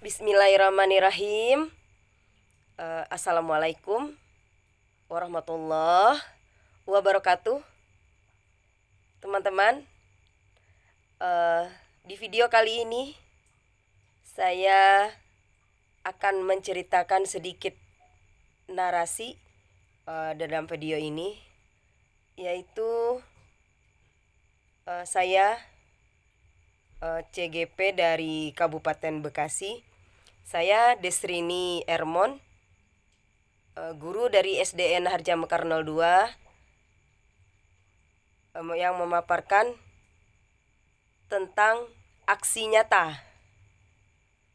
Bismillahirrahmanirrahim. Assalamualaikum warahmatullahi wabarakatuh. Teman-teman, di video kali ini saya akan menceritakan sedikit narasi dalam video ini, yaitu saya CGP dari Kabupaten Bekasi. Saya Desrini Ermon, guru dari SDN Harjamekar 02, yang memaparkan tentang aksi nyata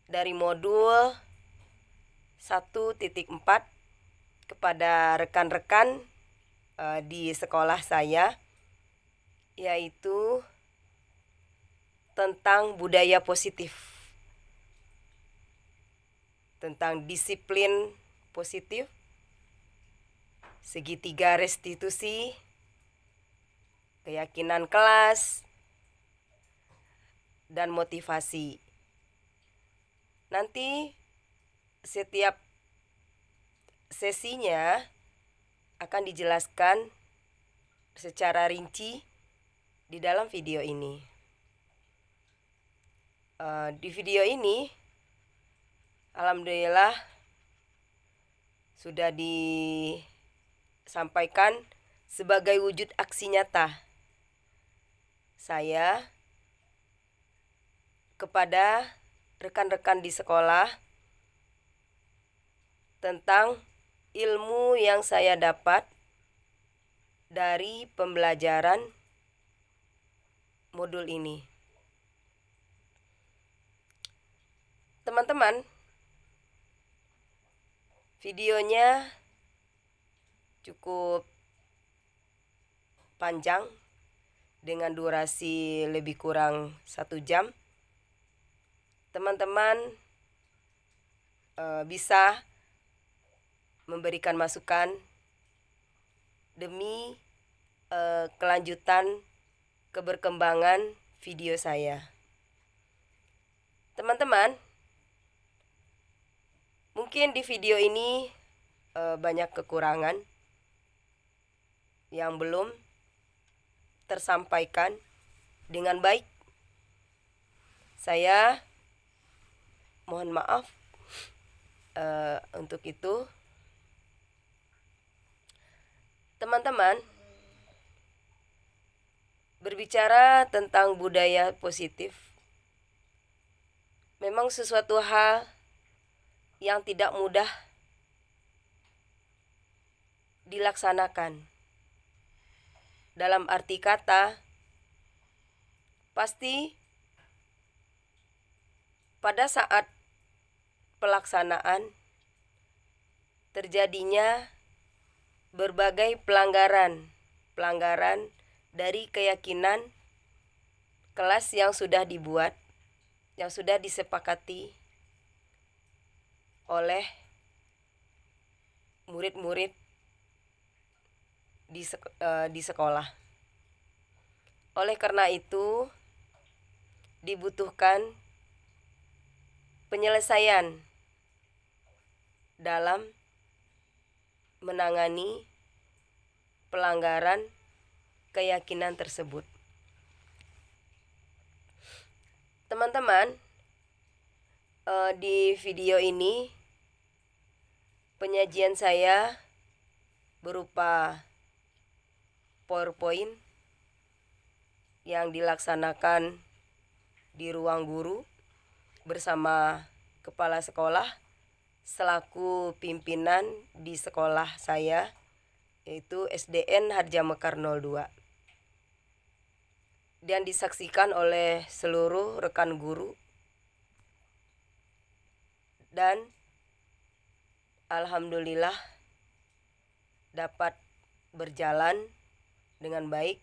dari modul 1.4 kepada rekan-rekan di sekolah saya, yaitu tentang budaya positif, tentang disiplin positif, segitiga restitusi, keyakinan kelas, dan motivasi. Nanti setiap sesinya akan dijelaskan secara rinci di dalam video ini. Di video ini alhamdulillah sudah disampaikan sebagai wujud aksi nyata saya kepada rekan-rekan di sekolah tentang ilmu yang saya dapat dari pembelajaran modul ini. Teman-teman, videonya cukup panjang dengan durasi lebih kurang 1 jam. Teman-teman bisa memberikan masukan demi kelanjutan keberkembangan video saya. Teman-teman, mungkin di video ini banyak kekurangan yang belum tersampaikan dengan baik. Saya mohon maaf untuk itu. Teman-teman, berbicara tentang budaya positif memang sesuatu hal yang tidak mudah dilaksanakan. Dalam arti kata, pasti pada saat pelaksanaan terjadinya berbagai pelanggaran dari keyakinan kelas yang sudah dibuat, yang sudah disepakati oleh murid-murid di sekolah. Oleh karena itu, dibutuhkan penyelesaian dalam menangani pelanggaran keyakinan tersebut. Teman-teman, di video ini penyajian saya berupa PowerPoint yang dilaksanakan di ruang guru bersama kepala sekolah selaku pimpinan di sekolah saya, yaitu SDN Harjamekar 02, dan disaksikan oleh seluruh rekan guru, dan alhamdulillah dapat berjalan dengan baik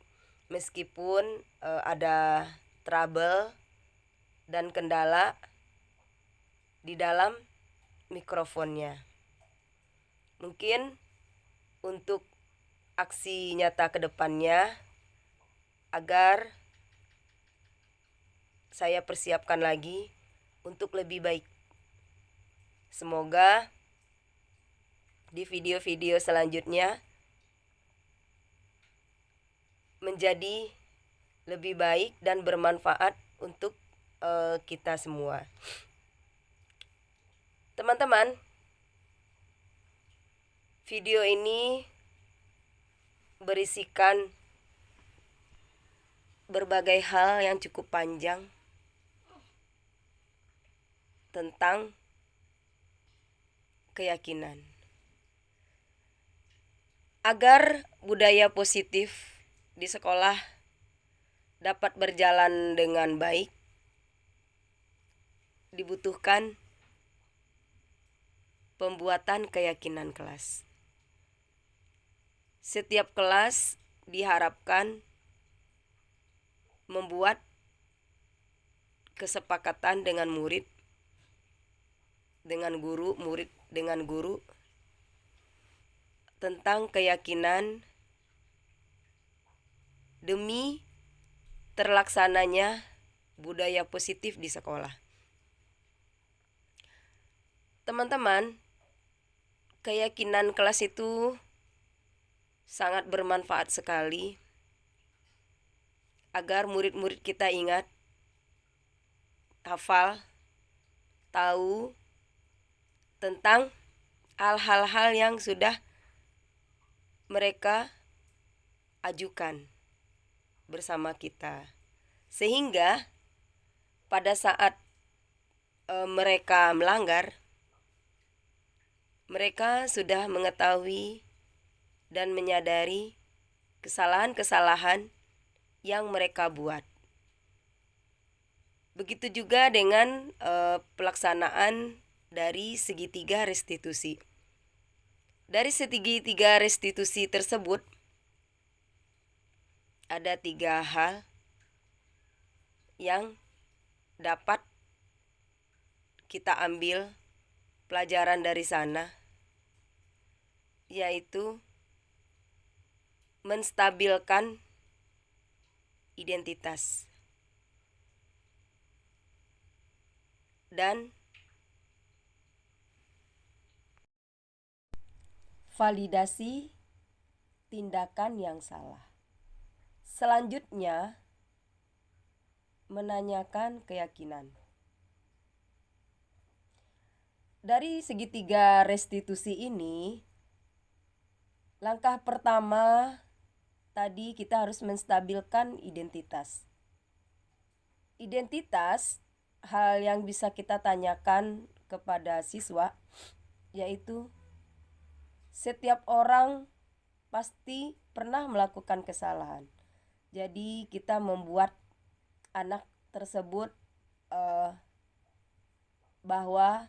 meskipun ada trouble dan kendala di dalam mikrofonnya. Mungkin untuk aksi nyata ke depannya, agar saya persiapkan lagi untuk lebih baik Semoga di video-video selanjutnya menjadi lebih baik dan bermanfaat untuk kita semua. Teman-teman, video ini berisikan berbagai hal yang cukup panjang tentang keyakinan. Agar budaya positif di sekolah dapat berjalan dengan baik, dibutuhkan pembuatan keyakinan kelas. Setiap kelas diharapkan membuat kesepakatan dengan murid, dengan guru, murid dengan guru, tentang keyakinan demi terlaksananya budaya positif di sekolah. Teman-teman, keyakinan kelas itu sangat bermanfaat sekali agar murid-murid kita ingat, hafal, tahu tentang hal-hal yang sudah mereka ajukan bersama kita. Sehingga pada saat mereka melanggar, mereka sudah mengetahui dan menyadari kesalahan-kesalahan yang mereka buat. Begitu juga dengan pelaksanaan dari segitiga restitusi. Dari segitiga restitusi tersebut ada 3 hal yang dapat kita ambil pelajaran dari sana, yaitu menstabilkan identitas dan validasi tindakan yang salah. Selanjutnya, menanyakan keyakinan. Dari segitiga restitusi ini, langkah pertama tadi kita harus menstabilkan identitas. Identitas, hal yang bisa kita tanyakan kepada siswa, yaitu setiap orang pasti pernah melakukan kesalahan. Jadi kita membuat anak tersebut bahwa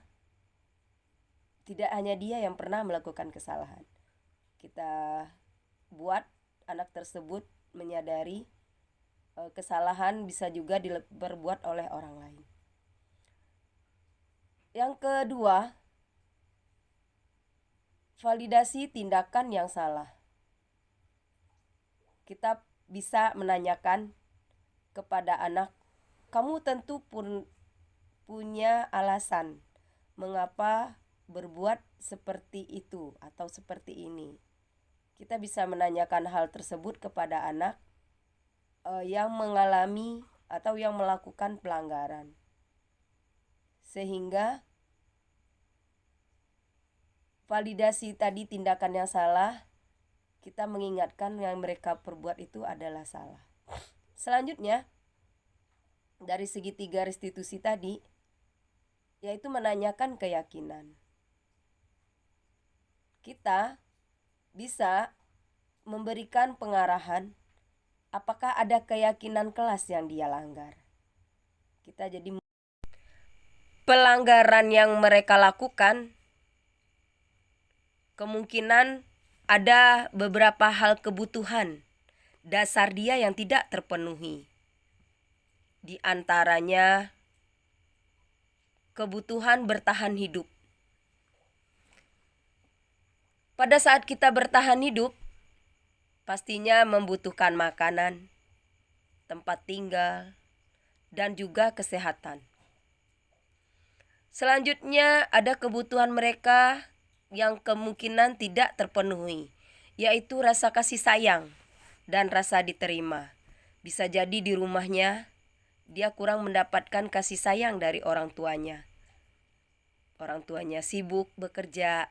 tidak hanya dia yang pernah melakukan kesalahan. Kita buat anak tersebut menyadari kesalahan bisa juga diperbuat oleh orang lain. Yang kedua, validasi tindakan yang salah. Kita bisa menanyakan kepada anak, kamu tentu pun punya alasan mengapa berbuat seperti itu atau seperti ini. Kita bisa menanyakan hal tersebut kepada anak yang mengalami atau yang melakukan pelanggaran, sehingga validasi tadi tindakan yang salah, kita mengingatkan yang mereka perbuat itu adalah salah. Selanjutnya, dari segitiga restitusi tadi, yaitu menanyakan keyakinan. Kita bisa memberikan pengarahan apakah ada keyakinan kelas yang dia langgar. Kita jadi pelanggaran yang mereka lakukan, kemungkinan ada beberapa hal kebutuhan dasar dia yang tidak terpenuhi. Di antaranya kebutuhan bertahan hidup. Pada saat kita bertahan hidup, pastinya membutuhkan makanan, tempat tinggal, dan juga kesehatan. Selanjutnya ada kebutuhan mereka yang kemungkinan tidak terpenuhi, yaitu rasa kasih sayang dan rasa diterima. Bisa jadi di rumahnya dia kurang mendapatkan kasih sayang dari orang tuanya. Orang tuanya sibuk bekerja,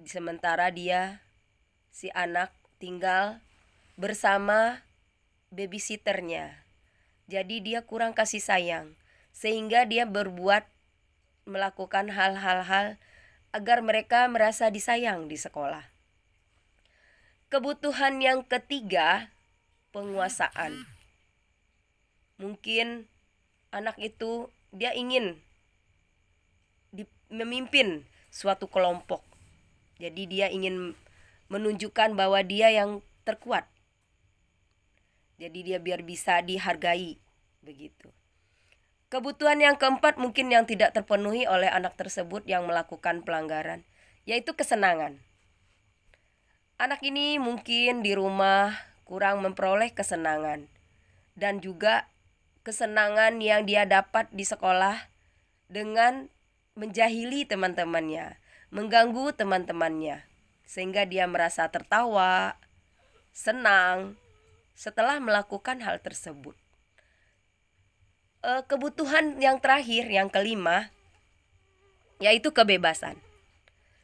sementara dia, si anak, tinggal bersama babysitternya. Jadi dia kurang kasih sayang, sehingga dia melakukan hal-hal agar mereka merasa disayang di sekolah. Kebutuhan yang ketiga, penguasaan. Mungkin anak itu dia ingin memimpin suatu kelompok. Jadi dia ingin menunjukkan bahwa dia yang terkuat. Jadi dia biar bisa dihargai, begitu. Kebutuhan yang keempat mungkin yang tidak terpenuhi oleh anak tersebut yang melakukan pelanggaran, yaitu kesenangan. Anak ini mungkin di rumah kurang memperoleh kesenangan, dan juga kesenangan yang dia dapat di sekolah dengan menjahili teman-temannya, mengganggu teman-temannya, sehingga dia merasa tertawa, senang setelah melakukan hal tersebut. Kebutuhan yang terakhir, yang kelima, yaitu kebebasan.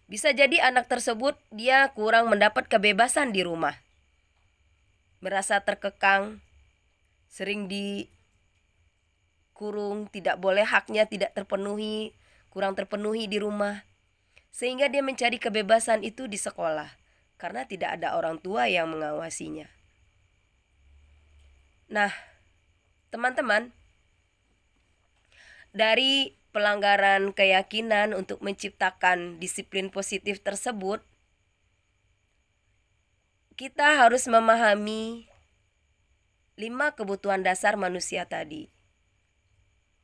Bisa jadi anak tersebut dia kurang mendapat kebebasan di rumah, merasa terkekang, sering dikurung, tidak boleh, haknya tidak terpenuhi, kurang terpenuhi di rumah, sehingga dia mencari kebebasan itu di sekolah karena tidak ada orang tua yang mengawasinya. Nah, teman-teman, dari pelanggaran keyakinan untuk menciptakan disiplin positif tersebut, kita harus memahami 5 kebutuhan dasar manusia tadi.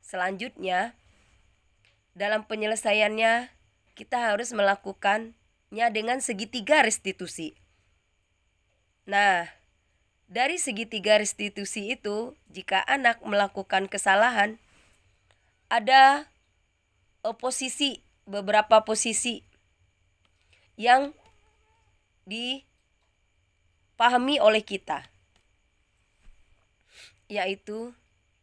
Selanjutnya, dalam penyelesaiannya, kita harus melakukannya dengan segitiga restitusi. Nah, dari segitiga restitusi itu, jika anak melakukan kesalahan, ada beberapa posisi yang dipahami oleh kita, yaitu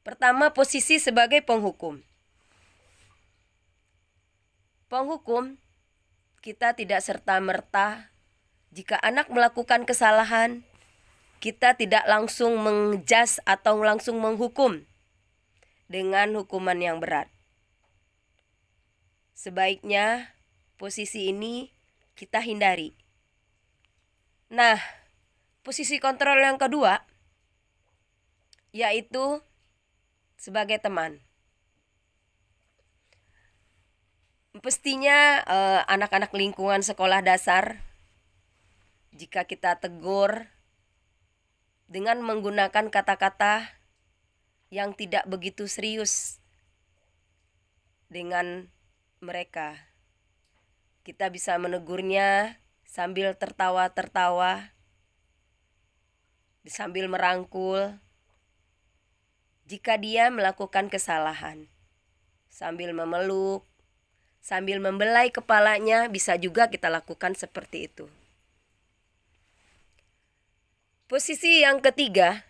pertama, posisi sebagai penghukum. Penghukum, kita tidak serta-merta jika anak melakukan kesalahan, kita tidak langsung menjas atau langsung menghukum dengan hukuman yang berat. Sebaiknya posisi ini kita hindari. Nah, posisi kontrol yang kedua, yaitu sebagai teman. Pastinya anak-anak lingkungan sekolah dasar, jika kita tegur dengan menggunakan kata-kata yang tidak begitu serius dengan mereka, kita bisa menegurnya sambil tertawa-tertawa, sambil merangkul. Jika dia melakukan kesalahan, sambil memeluk, sambil membelai kepalanya, bisa juga kita lakukan seperti itu. Posisi yang ketiga,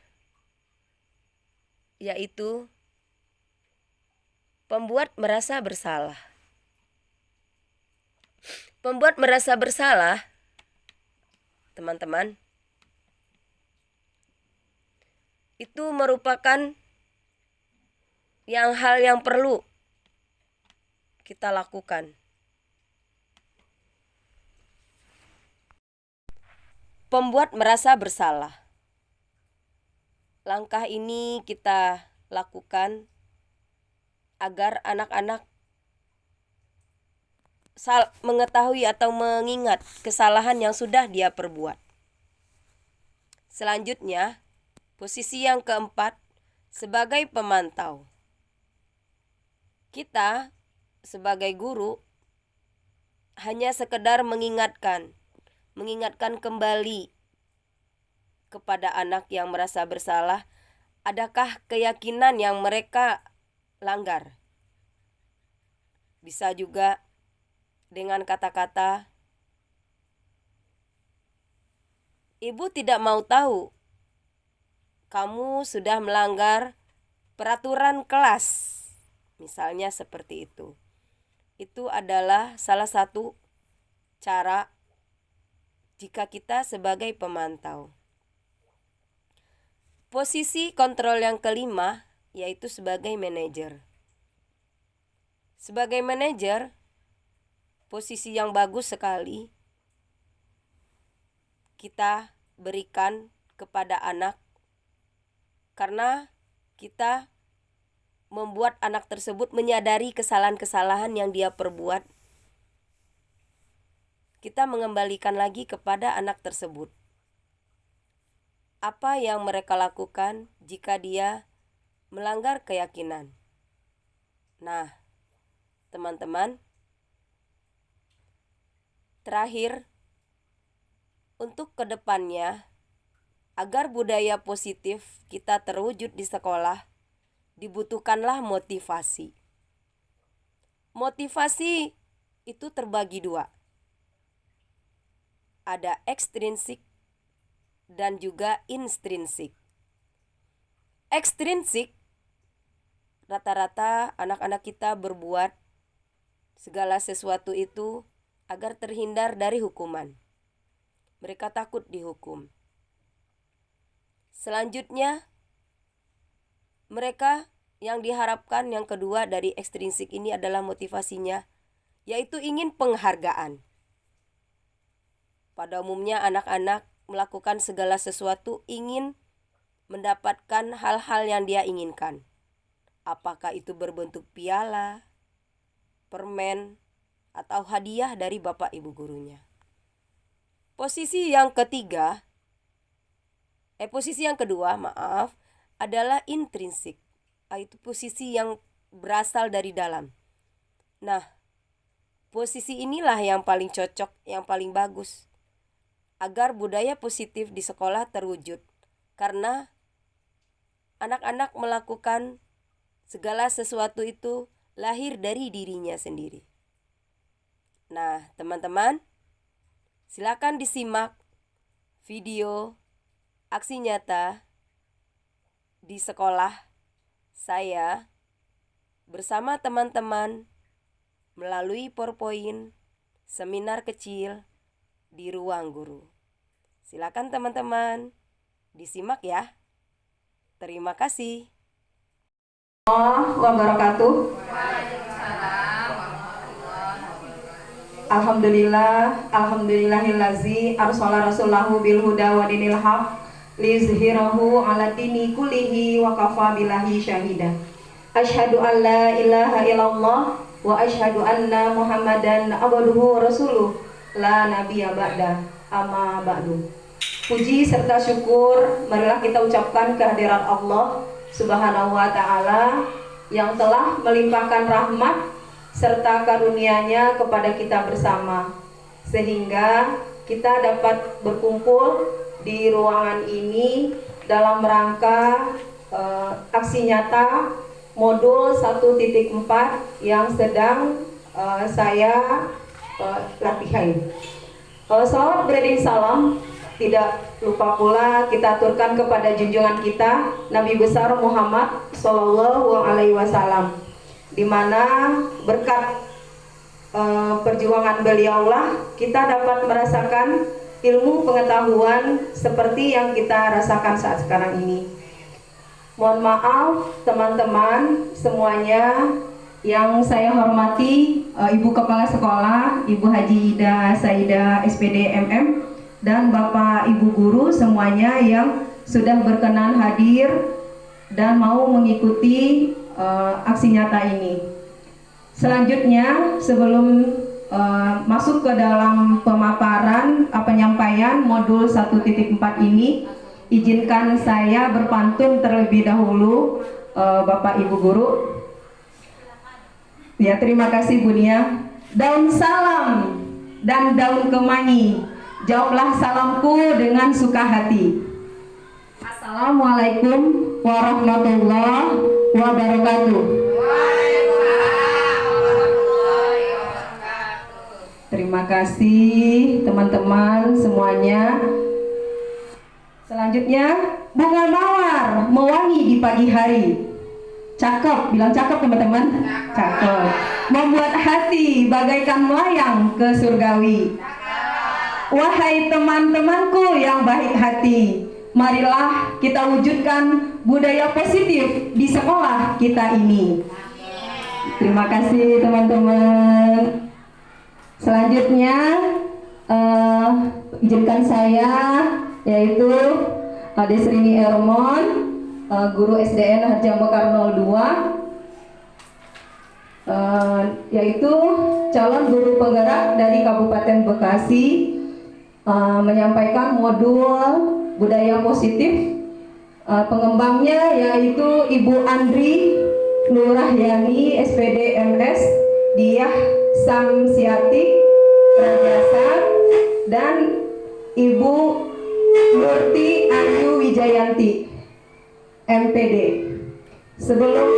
yaitu pembuat merasa bersalah. Pembuat merasa bersalah, teman-teman, itu merupakan hal yang perlu kita lakukan. Pembuat merasa bersalah. Langkah ini kita lakukan agar anak-anak mengetahui atau mengingat kesalahan yang sudah dia perbuat. Selanjutnya, posisi yang keempat, sebagai pemantau. Kita sebagai guru hanya sekedar mengingatkan kembali kepada anak yang merasa bersalah, adakah keyakinan yang mereka langgar. Bisa juga dengan kata-kata, "Ibu tidak mau tahu kamu sudah melanggar peraturan kelas." Misalnya seperti itu. Itu adalah salah satu cara jika kita sebagai pemantau. Posisi kontrol yang kelima yaitu sebagai manajer. Sebagai manajer, posisi yang bagus sekali kita berikan kepada anak karena kita membuat anak tersebut menyadari kesalahan-kesalahan yang dia perbuat. Kita mengembalikan lagi kepada anak tersebut apa yang mereka lakukan jika dia melanggar keyakinan. Nah, teman-teman, terakhir, untuk kedepannya, agar budaya positif kita terwujud di sekolah, dibutuhkanlah motivasi. Motivasi itu terbagi dua. Ada ekstrinsik dan juga intrinsik. Ekstrinsik, rata-rata anak-anak kita berbuat segala sesuatu itu agar terhindar dari hukuman. Mereka takut dihukum. Selanjutnya, mereka yang diharapkan yang kedua dari ekstrinsik ini adalah motivasinya, yaitu ingin penghargaan. Pada umumnya anak-anak melakukan segala sesuatu ingin mendapatkan hal-hal yang dia inginkan. Apakah itu berbentuk piala, permen, atau hadiah dari bapak ibu gurunya. Posisi yang kedua, adalah intrinsik, yaitu posisi yang berasal dari dalam. Nah, posisi inilah yang paling cocok, yang paling bagus agar budaya positif di sekolah terwujud, karena anak-anak melakukan segala sesuatu itu lahir dari dirinya sendiri. Nah, teman-teman, silakan disimak video aksi nyata di sekolah saya bersama teman-teman melalui PowerPoint seminar kecil di ruang guru. Silakan teman-teman disimak ya. Terima kasih. Wabarakatuh. Alhamdulillahillazi arsala rasulahu bil huda wa dinil haq liyuzhirahu 'ala dini kullihi wa kafa billahi syahida. Asyhadu an la ilaha illallah wa asyhadu anna Muhammadan abduhu wa rasuluh la nabiyya ba'da, amma ba'du. Puji serta syukur marilah kita ucapkan kehadirat Allah Subhanahu wa ta'ala yang telah melimpahkan rahmat serta karunia-Nya kepada kita bersama, sehingga kita dapat berkumpul di ruangan ini dalam rangka aksi nyata modul 1.4 yang sedang saya latihan. Salawat beriring salam tidak lupa pula kita aturkan kepada junjungan kita Nabi besar Muhammad Sallallahu Alaihi Wasallam, di mana berkat perjuangan beliaulah kita dapat merasakan ilmu pengetahuan seperti yang kita rasakan saat sekarang ini. Mohon maaf teman-teman semuanya yang saya hormati, Ibu Kepala Sekolah, Ibu Haji Ida Saida SPD MM, dan Bapak Ibu Guru semuanya yang sudah berkenan hadir dan mau mengikuti aksi nyata ini. Selanjutnya, sebelum masuk ke dalam pemaparan penyampaian modul 1.4 ini, izinkan saya berpantun terlebih dahulu, Bapak Ibu Guru. Ya, terima kasih Bunia. Daun salam dan daun kemangi, jawablah salamku dengan suka hati. Assalamualaikum warahmatullahi wabarakatuh. Terima kasih teman-teman semuanya. Selanjutnya, bunga mawar mewangi di pagi hari. Cakep, bilang cakep teman-teman. Cakep. Membuat hati bagaikan melayang ke surgawi. Wahai teman-temanku yang baik hati, marilah kita wujudkan budaya positif di sekolah kita ini. Terima kasih teman-teman. Selanjutnya izinkan saya yaitu Desrini Ermon, guru SDN Harjamekar 02, yaitu calon guru penggerak dari Kabupaten Bekasi, menyampaikan modul budaya positif. Pengembangnya yaitu Ibu Andri Nurahyani SPD MS Diah Samsiati Rajasa dan Ibu Murti Ayu Wijayanti MPD. Sebelum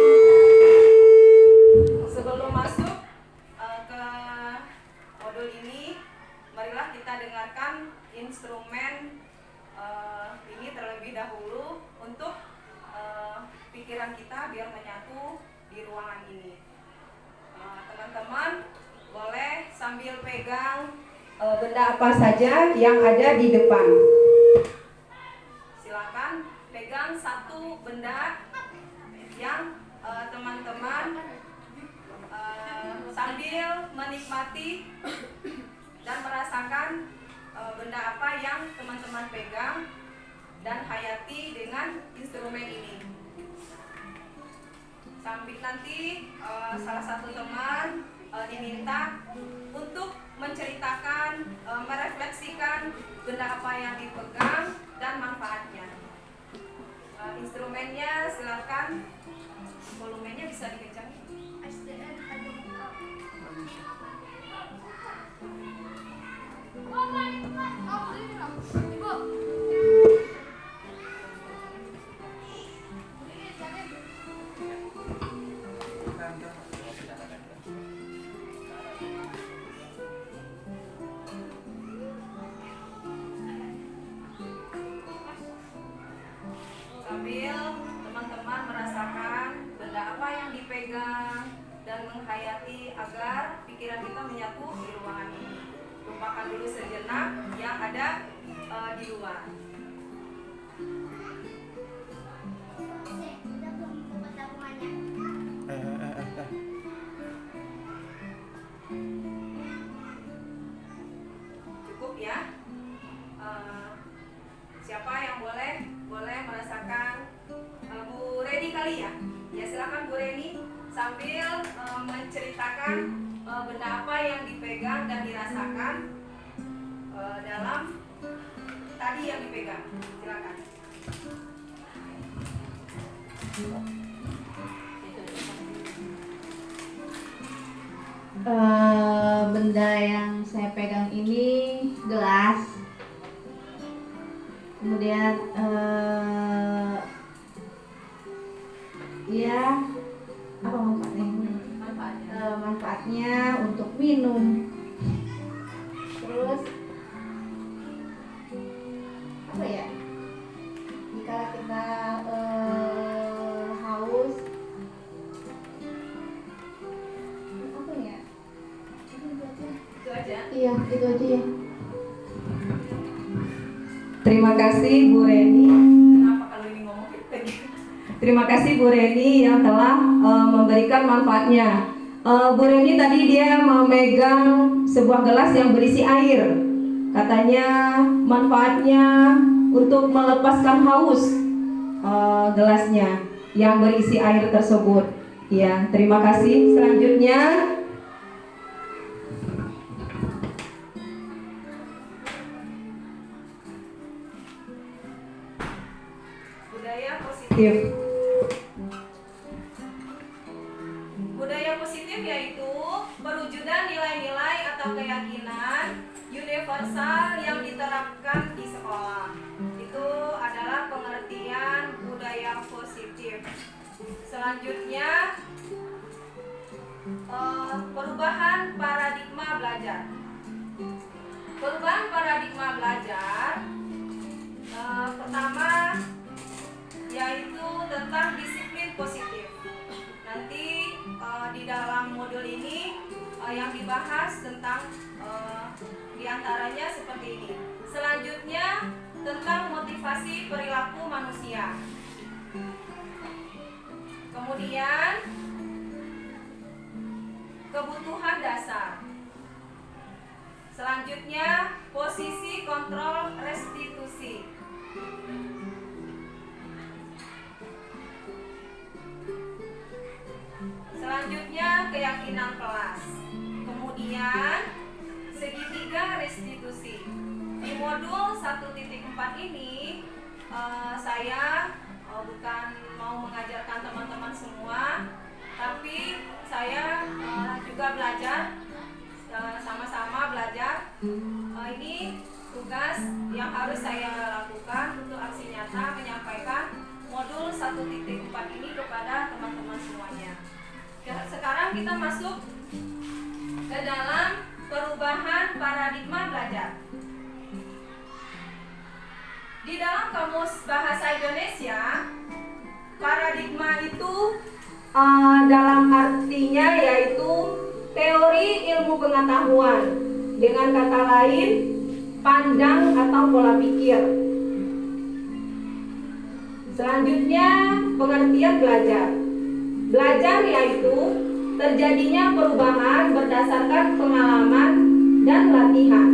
masuk ke modul ini, marilah kita dengarkan instrumen ini terlebih dahulu untuk pikiran kita biar menyatu di ruangan ini. Teman-teman boleh sambil pegang benda apa saja yang ada di depan. Silakan pegang satu benda yang teman-teman sambil menikmati dan merasakan benda apa yang teman-teman pegang dan hayati dengan instrumen ini. Sambil nanti salah satu teman diminta untuk menceritakan, merefleksikan benda apa yang dipegang dan manfaatnya. Instrumennya silakan, volumenya bisa dikencangin. Sambil teman-teman merasakan benda apa yang dipegang dan menghayati agar pikiran kita menyatu di ruangan ini. Lupakan dulu sejenak yang ada di luar. Cukup ya. Siapa yang boleh merasakan Bu Reni kali ya? Ya silakan Bu Reni sambil menceritakan benda apa yang dipegang dan dirasakan dalam tadi yang dipegang. Silakan. Benda yang saya pegang ini gelas, kemudian ya apa manfaatnya? Manfaatnya untuk minum. Terus apa ya? Jika kita haus, apa ya? Itu aja. Iya, itu aja ya. Terima kasih Bu Reni. Kenapa kalau ini ngomong kita gitu? Terima kasih Bu Reni yang telah memberikan manfaatnya. Bu Reni tadi dia memegang sebuah gelas yang berisi air. Katanya manfaatnya untuk melepaskan haus gelasnya yang berisi air tersebut. Ya, terima kasih. Selanjutnya budaya positif. Budaya positif yaitu perwujudan nilai-nilai atau keyakinan universal yang diterapkan di sekolah. Itu adalah pengertian budaya positif. Selanjutnya perubahan paradigma belajar. Perubahan paradigma belajar pertama yaitu tentang disiplin positif. Nanti di dalam modul ini yang dibahas tentang diantaranya seperti ini. Selanjutnya tentang motivasi perilaku manusia. Kemudian kebutuhan dasar. Selanjutnya posisi kontrol restitusi. Selanjutnya keyakinan kelas. Kemudian segitiga restitusi. Di modul 1.4 ini saya bukan mau mengajarkan teman-teman semua, tapi saya juga belajar, sama-sama belajar. Ini tugas yang harus saya lakukan untuk aksi nyata menyampaikan modul 1.4 ini kepada teman-teman semuanya. Sekarang kita masuk ke dalam perubahan paradigma belajar. Di dalam Kamus Bahasa Indonesia, paradigma itu dalam artinya yaitu teori ilmu pengetahuan, dengan kata lain pandang atau pola pikir. Selanjutnya pengertian belajar. Belajar yaitu terjadinya perubahan berdasarkan pengalaman dan latihan.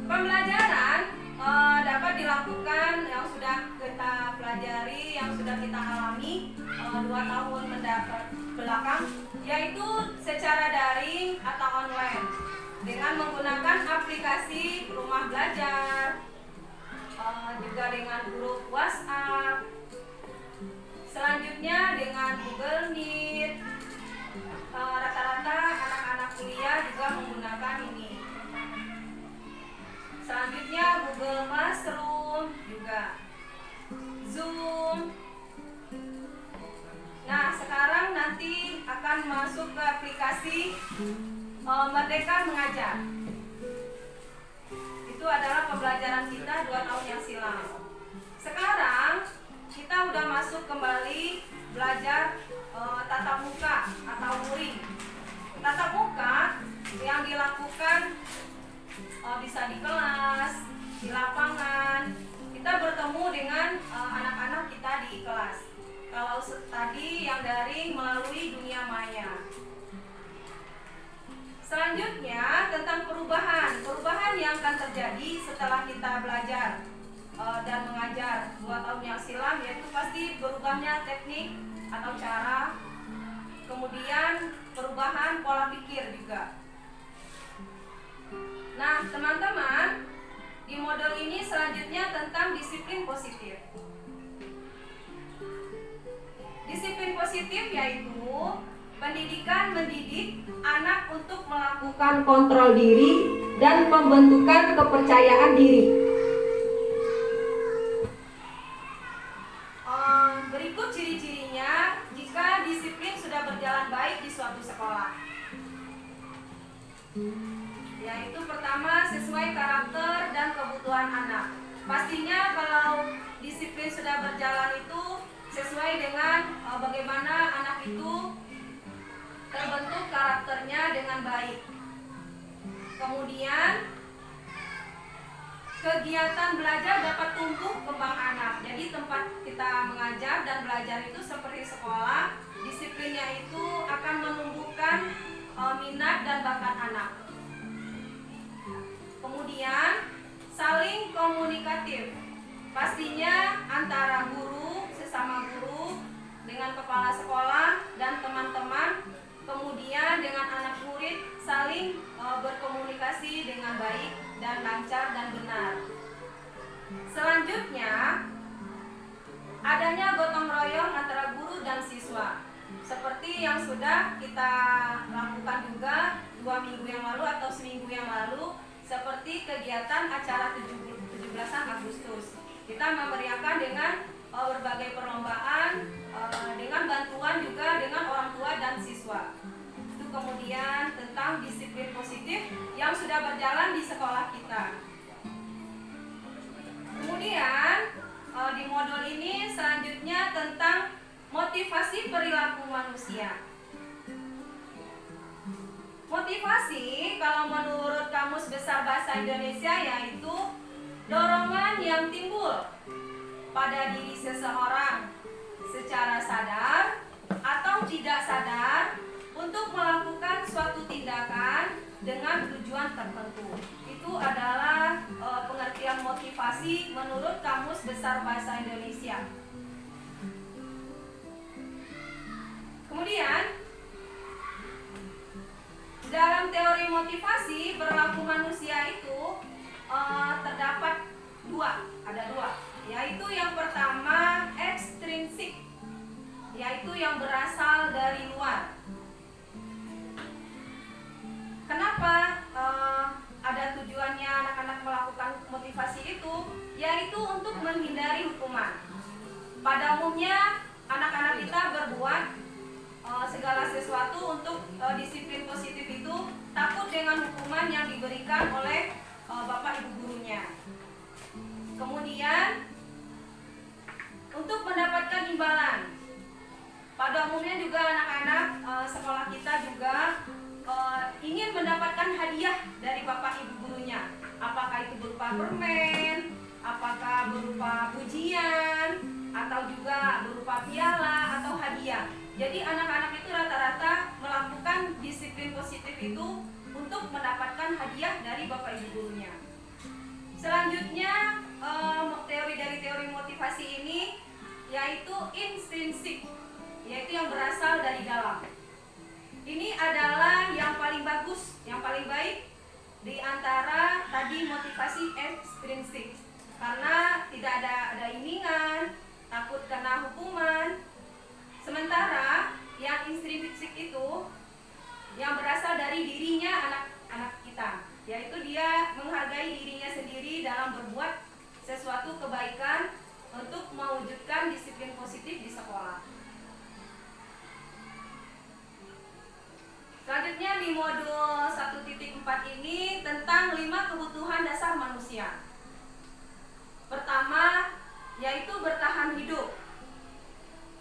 Pembelajaran dapat dilakukan yang sudah kita pelajari, yang sudah kita alami 2 tahun belakang, yaitu secara daring atau online dengan menggunakan aplikasi rumah belajar, juga dengan grup WhatsApp, selanjutnya dengan Google Meet. Rata-rata anak-anak kuliah juga menggunakan ini. Selanjutnya Google Classroom juga, Zoom. Nah, sekarang nanti akan masuk ke aplikasi Merdeka Mengajar. Itu adalah pembelajaran kita 2 tahun yang silam. Sekarang kita udah masuk kembali belajar tatap muka atau luring. Tatap muka yang dilakukan bisa di kelas, di lapangan. Kita bertemu dengan anak-anak kita di kelas. Kalau tadi yang daring melalui dunia maya. Selanjutnya tentang perubahan yang akan terjadi setelah kita belajar dan mengajar 2 tahun yang silam, yaitu pasti berubahnya teknik atau cara, kemudian perubahan pola pikir juga. Nah, teman-teman, di modul ini selanjutnya tentang disiplin positif. Disiplin positif yaitu pendidikan mendidik anak untuk melakukan kontrol diri dan pembentukan kepercayaan diri. Berikut ciri-cirinya jika disiplin sudah berjalan baik di suatu sekolah. Yaitu pertama, sesuai karakter dan kebutuhan anak. Pastinya kalau disiplin sudah berjalan itu sesuai dengan bagaimana anak itu terbentuk karakternya dengan baik. Kemudian kegiatan belajar dapat tumbuh kembang anak. Jadi tempat kita mengajar dan belajar itu seperti sekolah, disiplinnya itu akan menumbuhkan minat dan bakat anak. Kemudian saling komunikatif. Pastinya antara guru, sesama guru, dengan kepala sekolah dan teman-teman, kemudian dengan anak murid saling berkomunikasi dengan baik dan lancar dan benar. Selanjutnya adanya gotong royong antara guru dan siswa, seperti yang sudah kita lakukan juga 2 minggu yang lalu atau seminggu yang lalu, seperti kegiatan acara 17-an Agustus. Kita memeriahkan dengan berbagai perlombaan, dengan bantuan juga dengan orang tua dan sudah berjalan di sekolah kita. Kemudian di modul ini selanjutnya tentang motivasi perilaku manusia. Motivasi kalau menurut Kamus Besar Bahasa Indonesia yaitu dorongan yang timbul pada diri seseorang secara sadar atau tidak sadar untuk melakukan suatu tindakan dengan tujuan tertentu. Itu adalah pengertian motivasi menurut Kamus Besar Bahasa Indonesia. Kemudian dalam teori motivasi perilaku manusia itu terdapat ada dua, yaitu yang pertama ekstrinsik, yaitu yang berasal dari luar. Kenapa ada tujuannya anak-anak melakukan motivasi itu? Yaitu untuk menghindari hukuman. Pada umumnya anak-anak kita berbuat segala sesuatu untuk disiplin positif itu takut dengan hukuman yang diberikan oleh bapak ibu gurunya. Kemudian untuk mendapatkan imbalan, pada umumnya juga anak-anak sekolah kita juga ingin mendapatkan hadiah dari bapak ibu gurunya. Apakah itu berupa permen, apakah berupa pujian, atau juga berupa piala atau hadiah. Jadi anak-anak itu rata-rata melakukan disiplin positif itu untuk mendapatkan hadiah dari bapak ibu gurunya. Selanjutnya dari teori motivasi ini yaitu intrinsik, yaitu yang berasal dari dalam. Ini adalah yang paling bagus, yang paling baik di antara tadi motivasi ekstrinsik, karena tidak ada imingan, takut kena hukuman. Sementara yang intrinsik itu yang berasal dari dirinya anak-anak kita, yaitu dia menghargai dirinya sendiri dalam berbuat sesuatu kebaikan untuk mewujudkan disiplin positif di sekolah. Selanjutnya di modul 1.4 ini tentang 5 kebutuhan dasar manusia. Pertama yaitu bertahan hidup.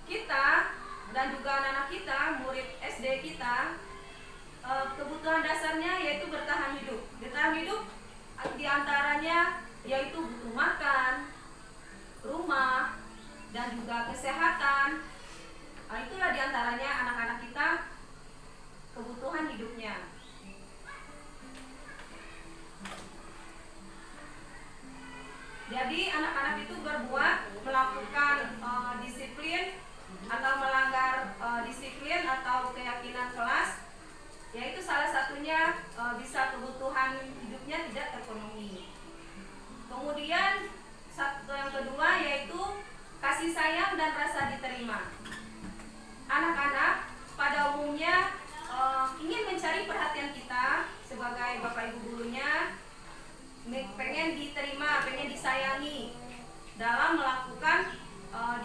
Kita dan juga anak-anak kita, murid SD kita, kebutuhan dasarnya yaitu bertahan hidup. Bertahan hidup diantaranya yaitu butuh makan, rumah, dan juga kesehatan. Itulah diantaranya anak-anak kita kebutuhan hidupnya. Jadi anak-anak itu melakukan disiplin atau melanggar disiplin atau keyakinan kelas, yaitu salah satunya bisa kebutuhan hidupnya tidak terpenuhi. Kemudian yang kedua yaitu kasih sayang dan rasa diterima. Anak-anak pada umumnya ingin mencari perhatian kita sebagai bapak ibu gurunya, pengen diterima, pengen disayangi dalam melakukan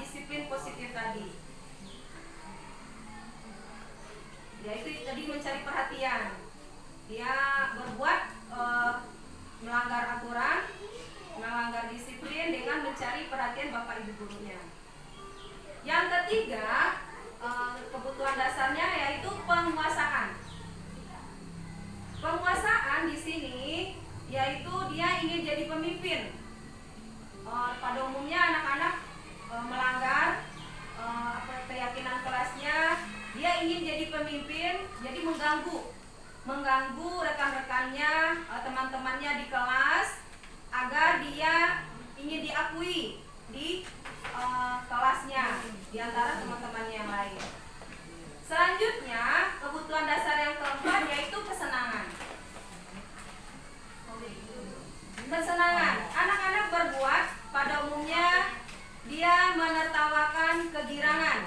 disiplin positif tadi. Yaitu tadi mencari perhatian. Dia berbuat melanggar aturan, melanggar disiplin dengan mencari perhatian bapak ibu gurunya. Yang ketiga, kebutuhan dasarnya yaitu penguasaan. Penguasaan di sini yaitu dia ingin jadi pemimpin. Pada umumnya anak-anak melanggar keyakinan kelasnya, dia ingin jadi pemimpin, jadi mengganggu rekan-rekannya, teman-temannya di kelas agar dia ingin diakui di kelasnya di antara teman-temannya yang lain. Selanjutnya, kebutuhan dasar yang keempat yaitu kesenangan. Kesenangan, anak-anak berbuat pada umumnya dia menertawakan kegirangan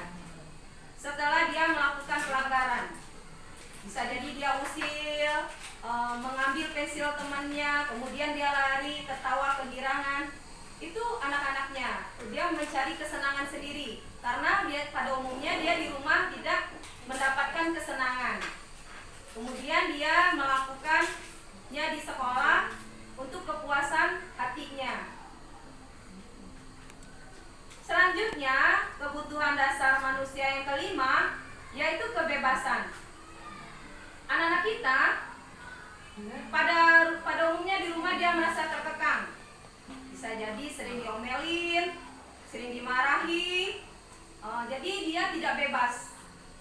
setelah dia melakukan pelanggaran. Bisa jadi dia usil, mengambil pensil temannya, kemudian dia lari, tertawa kegirangan. Itu anak-anaknya, dia mencari kesenangan sendiri, karena dia pada umumnya dia di rumah tidak mendapatkan kesenangan. Kemudian dia melakukan di sekolah untuk kepuasan hatinya. Selanjutnya, kebutuhan dasar manusia yang kelima yaitu kebebasan. Anak-anak kita pada umumnya di rumah dia merasa terkekang. Bisa jadi sering diomelin, sering dimarahi, jadi dia tidak bebas.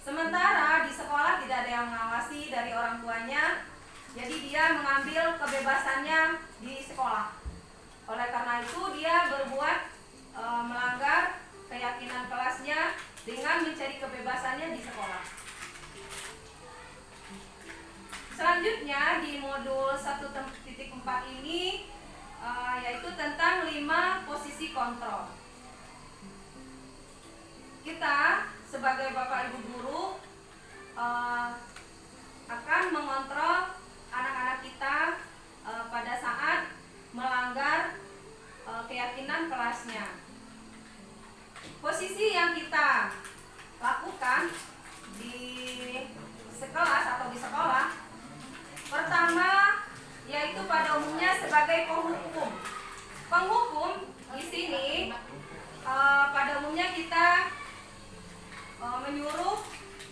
Sementara di sekolah tidak ada yang mengawasi dari orang tuanya, jadi dia mengambil kebebasannya di sekolah. Oleh karena itu dia berbuat melanggar keyakinan kelasnya dengan mencari kebebasannya di sekolah. Selanjutnya di modul 1.4 ini yaitu tentang 5 posisi kontrol. Kita sebagai Bapak Ibu guru akan mengontrol anak-anak kita pada saat melanggar keyakinan kelasnya. Posisi yang kita lakukan di sekelas atau di sekolah, pertama yaitu pada umumnya sebagai penghukum. Penghukum di sini pada umumnya kita menyuruh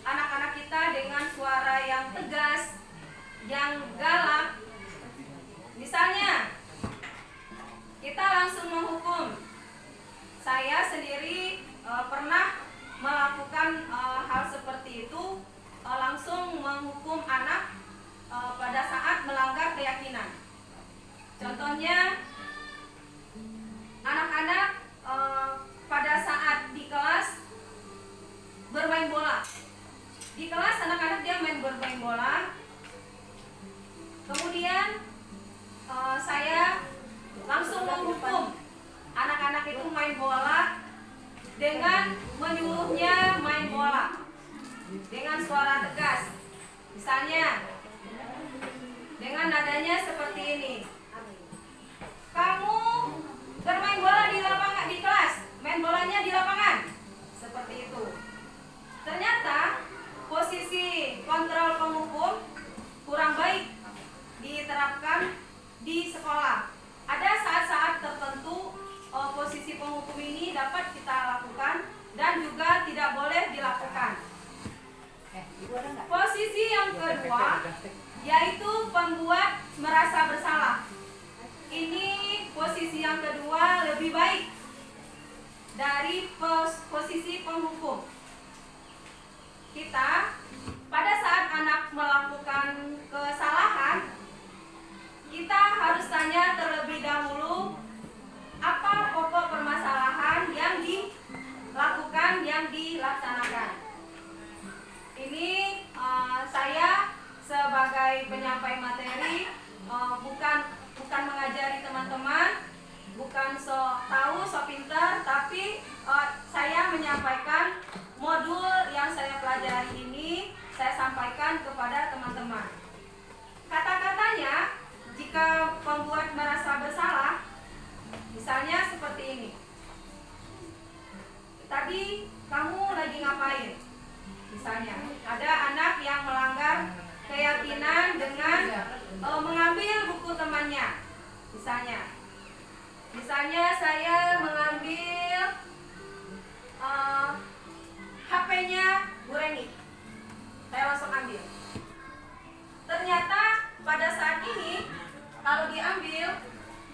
anak-anak kita dengan suara yang tegas, yang galak. Misalnya, kita langsung menghukum. Saya sendiri pernah melakukan hal seperti itu, langsung menghukum anak pada saat melanggar keyakinan. Contohnya, anak-anak pada saat di kelas bermain bola. Di kelas anak-anak dia bermain bola. Kemudian saya langsung menghukum anak-anak itu main bola dengan menyuruhnya main bola dengan suara tegas. Misalnya dengan nadanya seperti ini. Kamu bermain bola di lapangan, di kelas, main bolanya di lapangan. Seperti itu. Ternyata posisi kontrol penghukum kurang baik diterapkan di sekolah. Ada saat-saat tertentu posisi penghukum ini dapat kita lakukan dan juga tidak boleh dilakukan. Posisi yang kedua yaitu pembuat merasa bersalah. Ini posisi yang kedua lebih baik dari posisi penghukum. Kita pada saat anak melakukan kesalahan, kita harus tanya terlebih dahulu apa pokok permasalahan yang dilakukan, yang dilaksanakan. Ini saya sebagai penyampai materi bukan mengajari teman-teman, bukan so tahu, so pintar, tapi saya menyampaikan modul yang saya pelajari ini, saya sampaikan kepada teman-teman. Kata-katanya, jika pembuat merasa bersalah, misalnya seperti ini. Tadi kamu lagi ngapain? Misalnya, ada anak yang melanggar keyakinan dengan mengambil buku temannya. Misalnya saya mengambil HP-nya Bu Reni. Saya langsung ambil. Ternyata pada saat ini kalau diambil,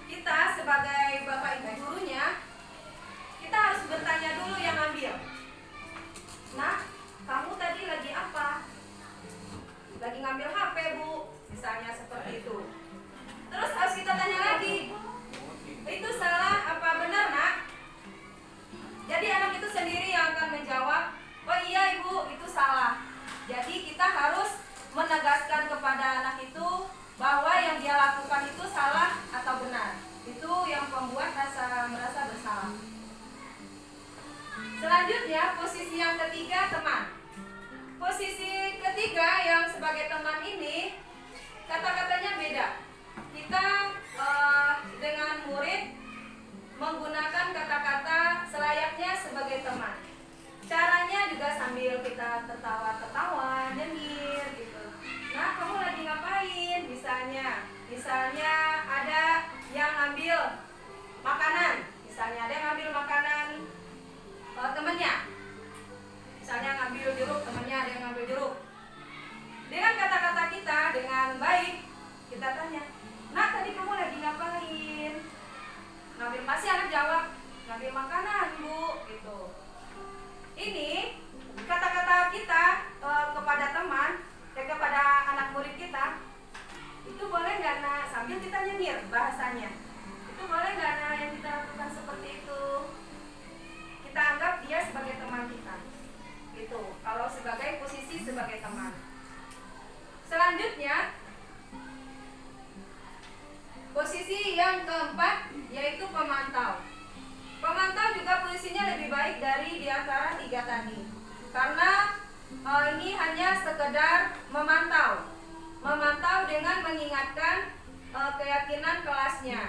kita sebagai Bapak Ibu gurunya, kita harus bertanya dulu yang ambil. Nah, kamu tadi lagi apa? Lagi ngambil HP, Bu. Misalnya seperti itu. Terus harus kita tanya lagi, itu salah apa benar, Nak? Jadi anak itu sendiri yang akan menjawab, oh iya Ibu, itu salah. Jadi kita harus menegaskan kepada anak itu bahwa yang dia lakukan itu salah atau benar. Itu yang membuat merasa bersalah. Selanjutnya, posisi yang ketiga, teman. Posisi ketiga yang sebagai teman ini, kata-katanya beda. Kita dengan murid menggunakan kata-kata selayaknya sebagai teman. Caranya juga sambil kita tertawa-tertawa, nyengir gitu. Nah, kamu lagi ngapain? Misalnya makanan. Misalnya ada yang ngambil makanan temennya. Misalnya ngambil jeruk, temennya ada yang ngambil jeruk. Dengan kata-kata kita, dengan baik, kita tanya, "Nak, tadi kamu lagi ngapain?" Ngambil, pasti anak jawab, "Ngambil makanan, Bu." Gitu. Ini kata-kata kita kepada teman, kepada anak murid kita, itu boleh nggak, Nak? Sambil kita nyengir bahasanya. Itu boleh nggak, Nak, yang kita lakukan seperti itu? Kita anggap dia sebagai teman kita. Gitu. Kalau sebagai posisi sebagai teman. Selanjutnya, posisi yang keempat yaitu pemantau. Pemantau juga posisinya lebih baik dari di antara tiga tadi, karena ini hanya sekedar memantau dengan mengingatkan keyakinan kelasnya.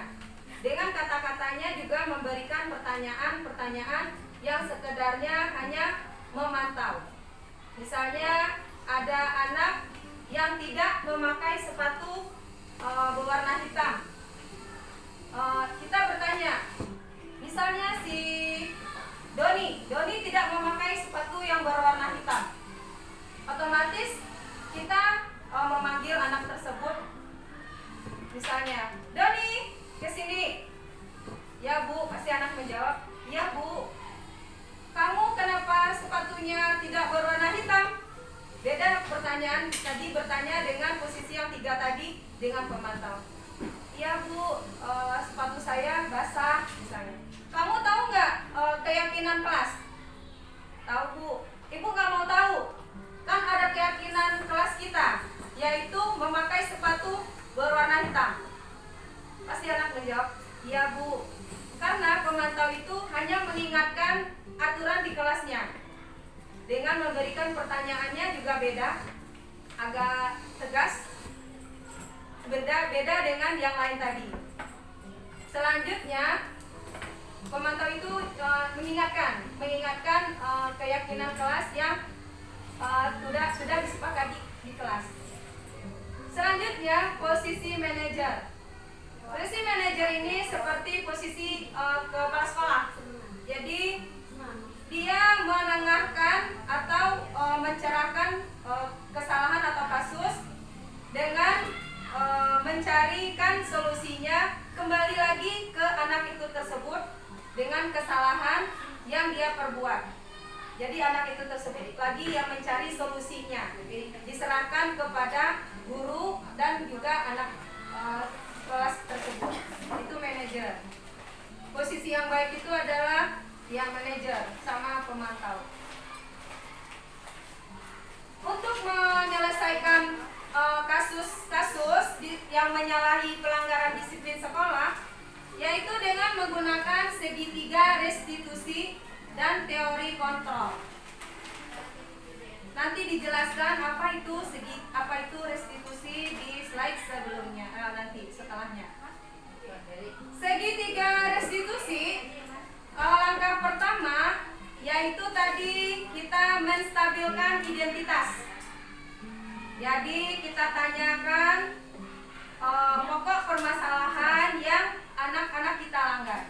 Dengan kata-katanya juga memberikan pertanyaan-pertanyaan yang sekedarnya hanya memantau. Misalnya ada anak yang tidak memakai sepatu berwarna hitam. Kita bertanya, misalnya si Doni tidak memakai sepatu yang berwarna hitam. Otomatis kita memanggil anak tersebut, misalnya, "Doni, kesini." "Ya, Bu." Pasti anak menjawab, "Ya, Bu." "Kamu kenapa sepatunya tidak berwarna hitam?" Beda pertanyaan tadi, bertanya dengan posisi yang tiga tadi dengan pemantau. "Ya, Bu, sepatu saya basah." Misalnya, "Kamu tahu nggak keyakinan kelas?" "Tahu, Bu." "Ibu nggak mau tahu? Kan ada keyakinan kelas kita, yaitu memakai sepatu berwarna hitam." Pasti anak menjawab, "Iya, Bu." Karena pemantau itu hanya mengingatkan aturan di kelasnya. Dengan memberikan pertanyaannya juga beda, agak tegas, beda dengan yang lain tadi. Selanjutnya, pemantau itu mengingatkan keyakinan kelas yang sudah disepakati di kelas. Selanjutnya, posisi manajer. Posisi manajer ini seperti posisi kepala sekolah. Jadi dia menengahkan atau mencerahkan kesalahan atau kasus dengan mencarikan solusinya kembali lagi ke anak itu tersebut dengan kesalahan yang dia perbuat. Jadi anak itu tersebut lagi yang mencari solusinya, diserahkan kepada guru dan juga anak kelas tersebut. Itu manajer. Posisi yang baik itu adalah yang manajer sama pemantau. Untuk menyelesaikan kasus-kasus yang menyalahi pelanggaran disiplin sekolah, yaitu dengan menggunakan segitiga restitusi dan teori kontrol. Nanti dijelaskan apa itu restitusi di slide sebelumnya, nanti setelahnya. Segitiga restitusi, langkah pertama yaitu tadi kita menstabilkan identitas. Jadi kita tanyakan pokok permasalahan yang anak-anak kita langgar.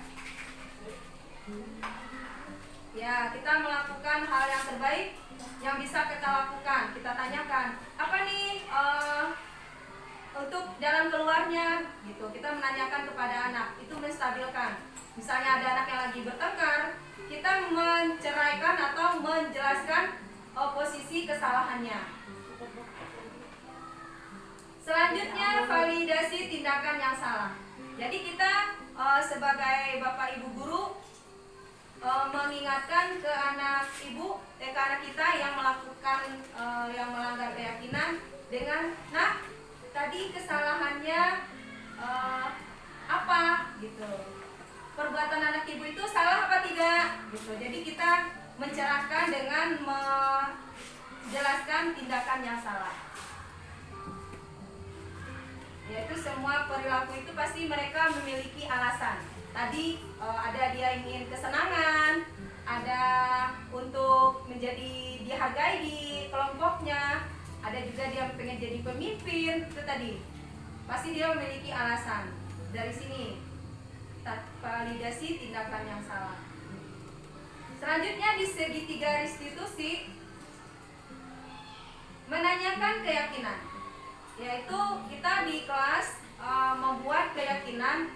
Ya, kita melakukan hal yang terbaik yang bisa kita lakukan. Kita tanyakan, apa nih untuk jalan keluarnya, gitu. Kita menanyakan kepada anak, itu menstabilkan. Misalnya ada anak yang lagi bertengkar, kita menceraikan atau menjelaskan posisi kesalahannya. Selanjutnya, validasi tindakan yang salah. Jadi kita sebagai bapak ibu guru mengingatkan ke anak kita yang melakukan yang melanggar keyakinan dengan, "Nah, tadi kesalahannya apa?" gitu. Perbuatan anak ibu itu salah apa tidak? Gitu. Jadi kita mencerahkan dengan menjelaskan tindakan yang salah. Yaitu semua perilaku itu pasti mereka memiliki alasan. Tadi ada dia ingin kesenangan, ada untuk menjadi dihargai di kelompoknya, ada juga dia pengen jadi pemimpin, itu tadi. Pasti dia memiliki alasan. Dari sini validasi tindakan yang salah. Selanjutnya di segitiga restitusi menanyakan keyakinan, yaitu kita di kelas membuat keyakinan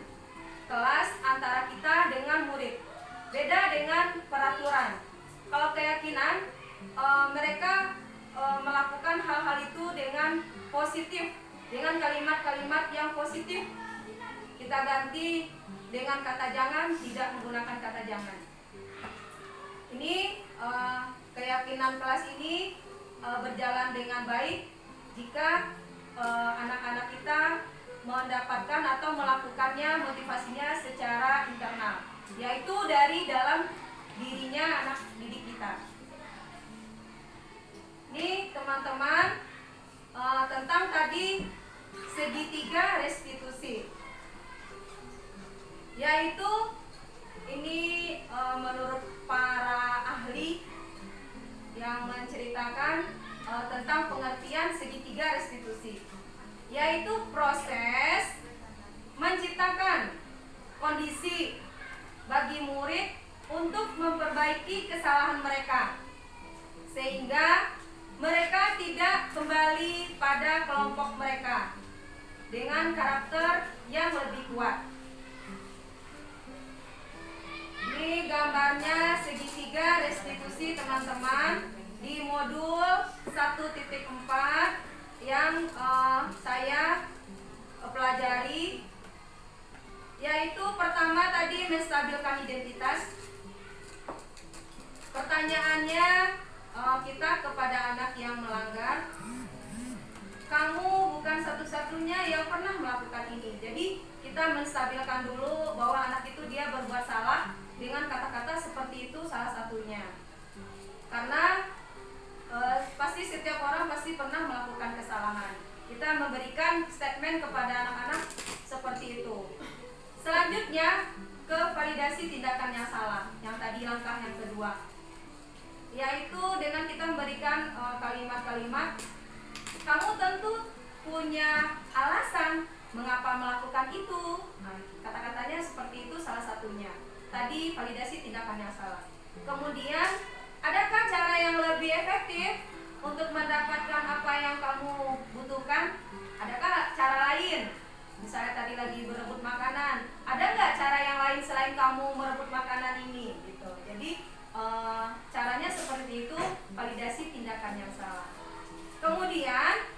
kelas antara kita dengan murid. Beda dengan peraturan. Kalau keyakinan mereka melakukan hal-hal itu dengan positif, dengan kalimat-kalimat yang positif. Kita ganti dengan kata jangan, tidak menggunakan kata jangan. Ini keyakinan kelas ini berjalan dengan baik jika anak-anak kita mendapatkan atau melakukannya motivasinya secara internal, yaitu dari dalam dirinya anak didik kita. Ini teman-teman tentang tadi segitiga restitusi, yaitu ini menurut para ahli yang menceritakan tentang pengertian segitiga restitusi, yaitu proses menciptakan kondisi bagi murid untuk memperbaiki kesalahan mereka sehingga mereka tidak kembali pada kelompok mereka dengan karakter yang lebih kuat. Ini gambarnya segitiga restitusi teman-teman di modul 1.4 yang saya pelajari, yaitu pertama tadi menstabilkan identitas. Pertanyaannya kita kepada anak yang melanggar, kamu bukan satu-satunya yang pernah melakukan ini. Jadi kita menstabilkan dulu bahwa anak itu dia berbuat salah dengan kata-kata seperti itu salah satunya. Karena pasti setiap orang pasti pernah melakukan kesalahan. Kita memberikan statement kepada anak-anak seperti itu. Selanjutnya ke validasi tindakan yang salah, yang tadi langkah yang kedua, yaitu dengan kita memberikan kalimat-kalimat, kamu tentu punya alasan mengapa melakukan itu. Nah, kata-katanya seperti itu salah satunya. Tadi validasi tindakan yang salah. Kemudian, adakah cara yang lebih efektif untuk mendapatkan apa yang kamu butuhkan? Adakah cara lain? Misalnya tadi lagi berebut makanan, ada nggak cara yang lain selain kamu merebut makanan ini? Gitu. Jadi caranya seperti itu, validasi tindakan yang salah. Kemudian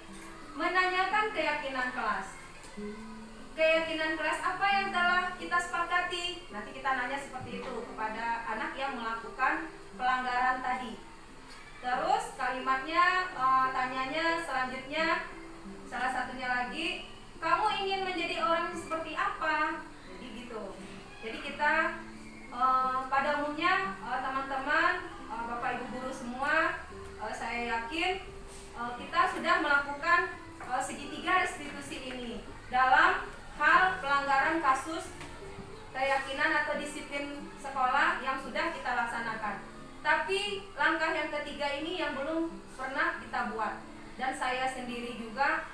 menanyakan keyakinan kelas. Keyakinan kelas apa yang telah kita sepakati? Nanti kita nanya seperti itu kepada anak yang melakukan pelanggaran tadi. Terus kalimatnya, tanyanya selanjutnya, salah satunya lagi, kamu ingin menjadi orang seperti apa? Jadi gitu. Jadi kita pada umumnya teman-teman, Bapak Ibu guru semua, saya yakin kita sudah melakukan segitiga restitusi ini dalam hal pelanggaran kasus keyakinan atau disiplin sekolah yang sudah kita laksanakan. Tapi langkah yang ketiga ini yang belum pernah kita buat, dan saya sendiri juga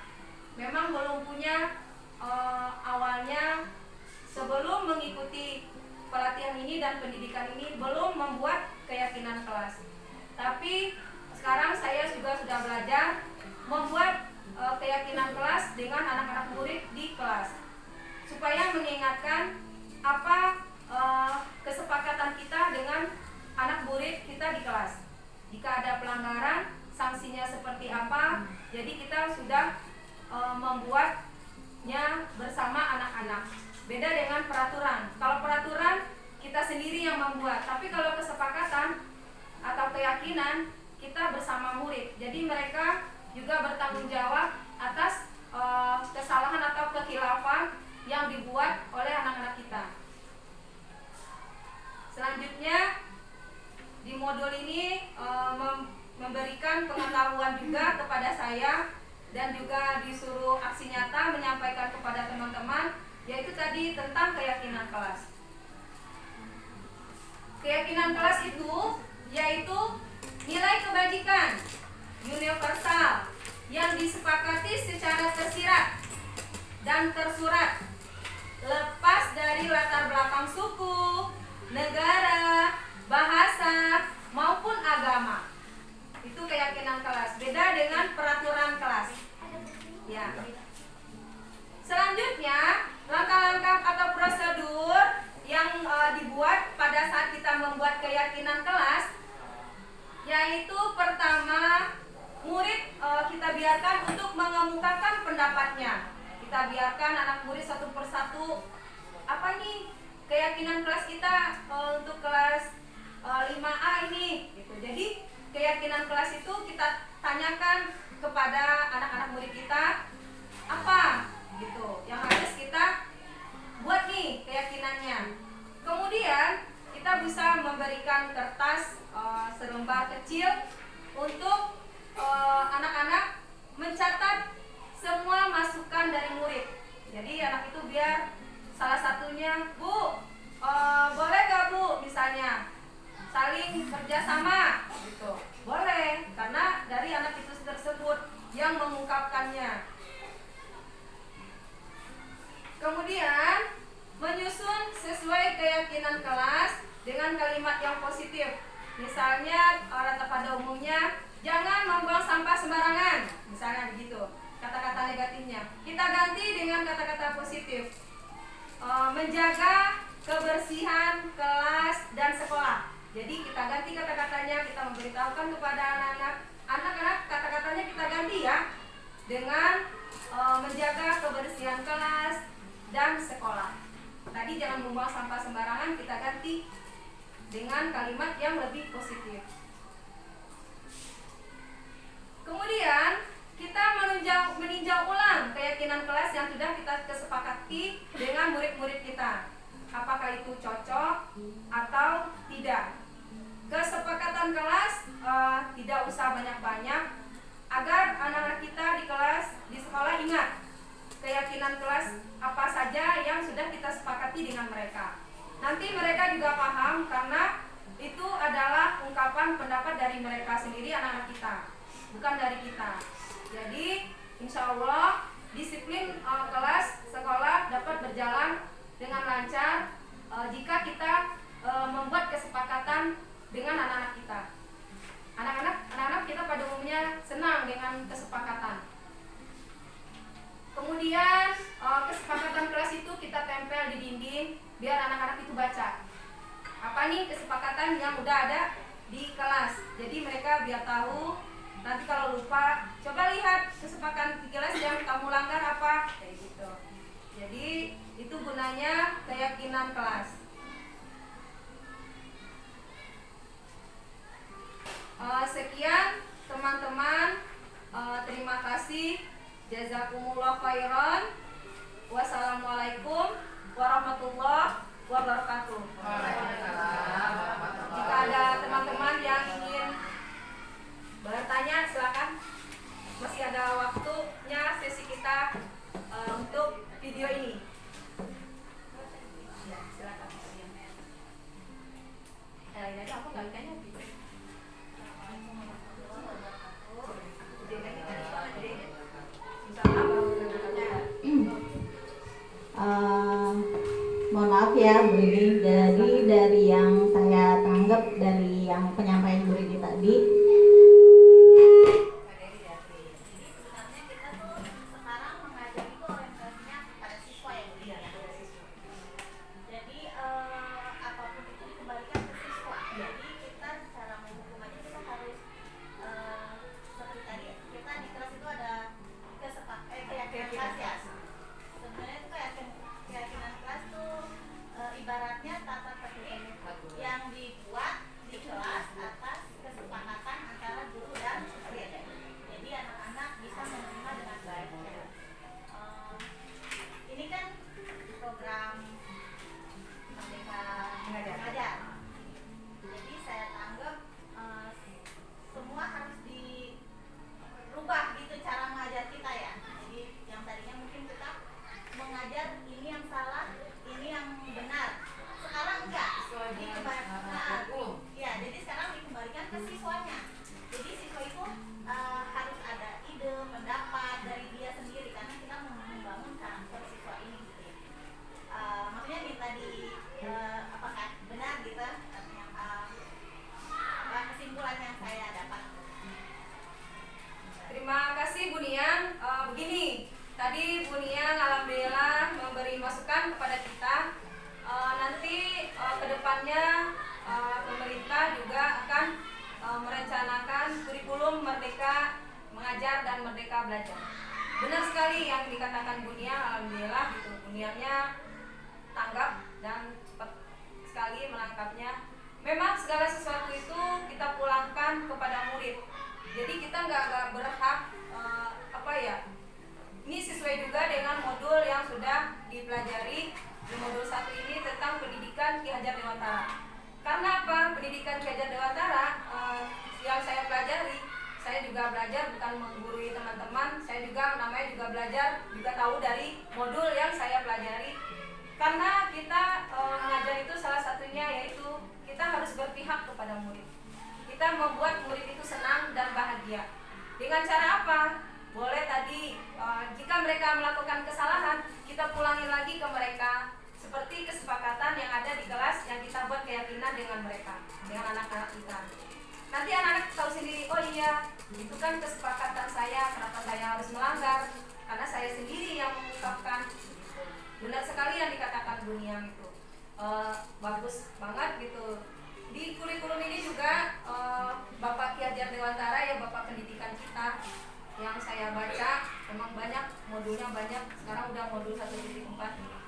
memang belum punya awalnya sebelum mengikuti pelatihan ini dan pendidikan ini belum membuat keyakinan kelas. Tapi sekarang saya juga sudah belajar membuat keyakinan kelas dengan anak-anak murid di kelas, supaya mengingatkan apa kesepakatan kita dengan anak murid kita di kelas. Jika ada pelanggaran, sanksinya seperti apa. Jadi kita sudah membuatnya bersama anak-anak. Beda dengan peraturan. Kalau peraturan kita sendiri yang membuat, tapi kalau kesepakatan atau keyakinan kita bersama murid. Jadi mereka juga bertanggung jawab atas kesalahan atau kekhilafan yang dibuat oleh anak-anak kita. Selanjutnya di modul ini memberikan pengetahuan juga kepada saya dan juga disuruh aksi nyata menyampaikan kepada teman-teman, yaitu tadi tentang keyakinan kelas. Keyakinan kelas itu yaitu nilai kebajikan universal yang disepakati secara tersirat dan tersurat lepas dari latar belakang suku, negara, bahasa, maupun agama. Itu keyakinan kelas. Beda dengan peraturan kelas. Ya. Selanjutnya, langkah-langkah atau prosedur yang dibuat pada saat kita membuat keyakinan kelas, yaitu pertama, murid kita biarkan untuk mengemukakan pendapatnya. Kita biarkan anak murid satu persatu, apa nih keyakinan kelas kita untuk kelas 5A ini gitu. Jadi keyakinan kelas itu kita tanyakan kepada anak-anak murid kita apa gitu yang harus kita buat nih keyakinannya. Kemudian kita bisa memberikan kertas selembar kecil untuk anak-anak mencatat semua masukan dari murid. Jadi anak itu biar salah satunya, Bu, boleh gak Bu misalnya saling kerjasama gitu. Boleh, karena dari anak itu tersebut yang mengungkapkannya. Kemudian menyusun sesuai keyakinan kelas dengan kalimat yang positif. Misalnya pada umumnya jangan membuang sampah sembarangan, misalnya begitu. Kata-kata negatifnya kita ganti dengan kata-kata positif. Menjaga kebersihan kelas dan sekolah. Jadi kita ganti kata-katanya, kita memberitahukan kepada anak-anak kata-katanya kita ganti ya dengan menjaga kebersihan kelas dan sekolah. Tadi jangan membuang sampah sembarangan, kita ganti dengan kalimat yang lebih positif. Kemudian kita meninjau ulang keyakinan kelas yang sudah kita kesepakati dengan murid-murid kita. Apakah itu cocok atau tidak? Kesepakatan kelas tidak usah banyak-banyak agar anak-anak kita di sekolah ingat keyakinan kelas apa saja yang sudah kita sepakati dengan mereka. Nanti mereka juga paham karena itu adalah ungkapan pendapat dari mereka sendiri, anak-anak kita, bukan dari kita. Jadi insya Allah disiplin kelas sekolah dapat berjalan dengan lancar jika kita membuat kesepakatan dengan anak-anak kita. Anak-anak kita pada umumnya senang dengan kesepakatan. Kemudian kesepakatan kelas itu kita tempel di dinding biar anak-anak itu baca. Apa nih kesepakatan yang udah ada di kelas. Jadi mereka biar tahu. Nanti kalau lupa, coba lihat kesepakatan di kelas yang kamu langgar apa, kayak gitu. Jadi itu gunanya keyakinan kelas. Sekian teman-teman, terima kasih. Jazakumullah khairan. Wassalamualaikum warahmatullahi wabarakatuh. Jika ada teman-teman yang ingin bertanya, silakan. Masih ada waktunya sesi kita untuk video ini. Ya, silakan. Ini aja aku nggak tanya. Mohon maaf ya Bu Rini, jadi dari yang saya tanggap dari yang penyampaian Bu Rini tadi, apapun itu dikembalikan ke siswa. Jadi kita Tadi Bu Nia alhamdulillah memberi masukan kepada kita. Nanti kedepannya pemerintah juga akan merencanakan kurikulum Merdeka Mengajar dan Merdeka Belajar. Benar sekali yang dikatakan Bu Nia, alhamdulillah gitu. Bu Nianya tanggap dan cepat sekali menangkapnya. Memang segala sesuatu itu kita pulangkan kepada murid. Jadi kita nggak berhak ini sesuai juga dengan modul yang sudah dipelajari di modul 1 ini tentang pendidikan Ki Hajar Dewantara. Karena apa? Pendidikan Ki Hajar Dewantara yang saya pelajari, saya juga belajar bukan menggurui teman-teman, saya juga namanya juga belajar, juga tahu dari modul yang saya pelajari. Karena kita mengajar itu salah satunya yaitu kita harus berpihak kepada murid. Kita membuat murid itu senang dan bahagia. Dengan cara apa? Boleh tadi jika mereka melakukan kesalahan, kita pulangin lagi ke mereka seperti kesepakatan yang ada di kelas yang kita buat keyakinan dengan mereka, dengan anak-anak kita. Nanti anak-anak tahu sendiri, oh iya, itu kan kesepakatan saya, kenapa saya harus melanggar? Karena saya sendiri yang mengungkapkan. Benar sekali yang dikatakan Bu Nia itu, bagus banget gitu. Di kurikulum ini juga Bapak Ki Hajar Dewantara ya, Bapak pendidikan kita yang saya baca memang banyak, modulnya banyak. Sekarang udah modul 1.4,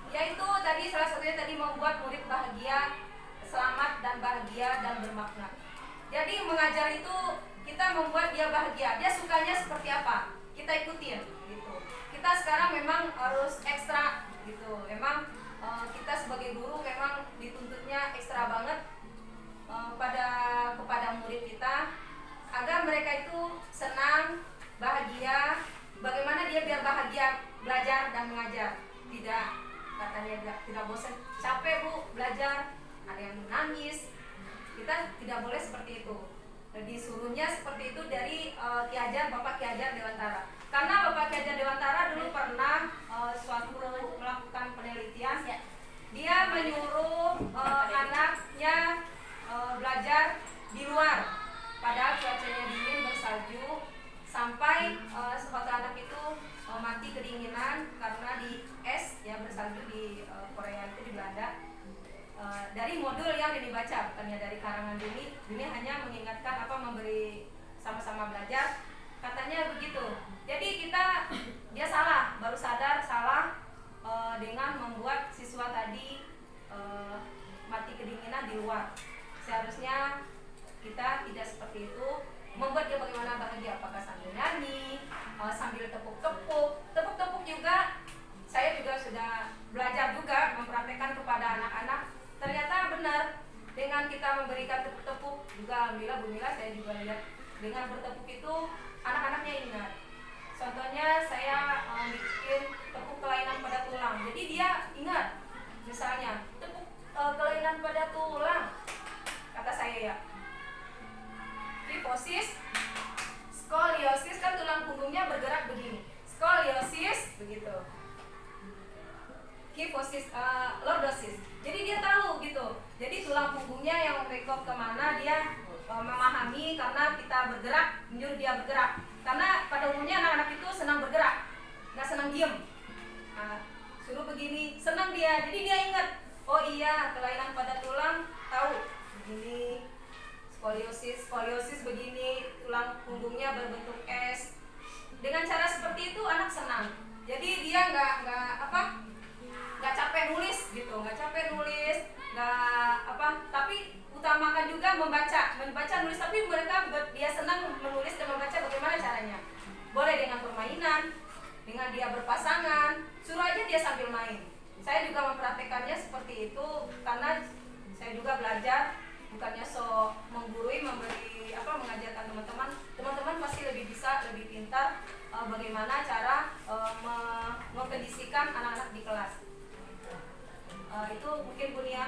yaitu tadi salah satunya tadi membuat murid bahagia, selamat dan bahagia dan bermakna. Jadi mengajar itu kita membuat dia bahagia, dia sukanya seperti apa kita ikutin gitu. Kita sekarang memang harus ekstra gitu, memang kita sebagai guru memang dituntutnya ekstra banget kepada murid kita agar mereka itu senang, bahagia. Bagaimana dia biar bahagia belajar dan mengajar, tidak katanya tidak bosan, capek Bu belajar, ada yang nangis. Kita tidak boleh seperti itu. Disuruhnya seperti itu dari Ki Hajar, Bapak Ki Hajar Dewantara. Karena Bapak Ki Hajar Dewantara dulu pernah suatu melakukan penelitian, dia menyuruh anaknya belajar di luar, padahal cuacanya dingin bersalju, sampai suatu anak itu mati kedinginan karena di es ya, bersalju di Korea itu, di Belanda. Dari modul yang dibaca, bukannya dari karangan Dini hanya mengingatkan memberi sama-sama belajar, katanya begitu. Jadi dia salah, baru sadar salah dengan membuat siswa tadi mati kedinginan di luar. Seharusnya kita tidak seperti itu, membuat dia bagaimana bahagia, apakah sambil nyanyi, sambil tepuk-tepuk juga. Saya juga sudah belajar juga mempraktekkan kepada anak-anak. Ternyata benar, dengan kita memberikan tepuk-tepuk juga, alhamdulillah Bu Mila saya juga lihat dengan bertepuk itu anak-anaknya ingat. Contohnya saya bikin tepuk kelainan pada tulang, jadi dia ingat. Misalnya tepuk kelainan pada tulang, kata saya ya, kifosis, skoliosis, kan tulang punggungnya bergerak begini, skoliosis begitu, kifosis, lordosis. Jadi dia tahu gitu. Jadi tulang punggungnya yang rekop kemana dia memahami, karena kita bergerak menyuruh dia bergerak. Karena pada umumnya anak-anak itu senang bergerak, nggak senang diem. Suruh begini senang dia, jadi dia ingat. Oh iya, kelainan pada tulang tahu begini, skoliosis begini, tulang punggungnya berbentuk S. Dengan cara seperti itu anak senang. Jadi dia nggak capek nulis gitu, tapi utamakan juga membaca nulis, tapi mereka dia senang menulis dan membaca. Bagaimana caranya? Boleh dengan permainan, dengan dia berpasangan, suruh aja dia sambil main. Saya juga mempraktekannya seperti itu karena saya juga belajar, bukannya menggurui, mengajarkan teman-teman pasti lebih bisa, lebih pintar bagaimana cara mengkondisikan anak-anak di kelas. Itu mungkin Bu Nia.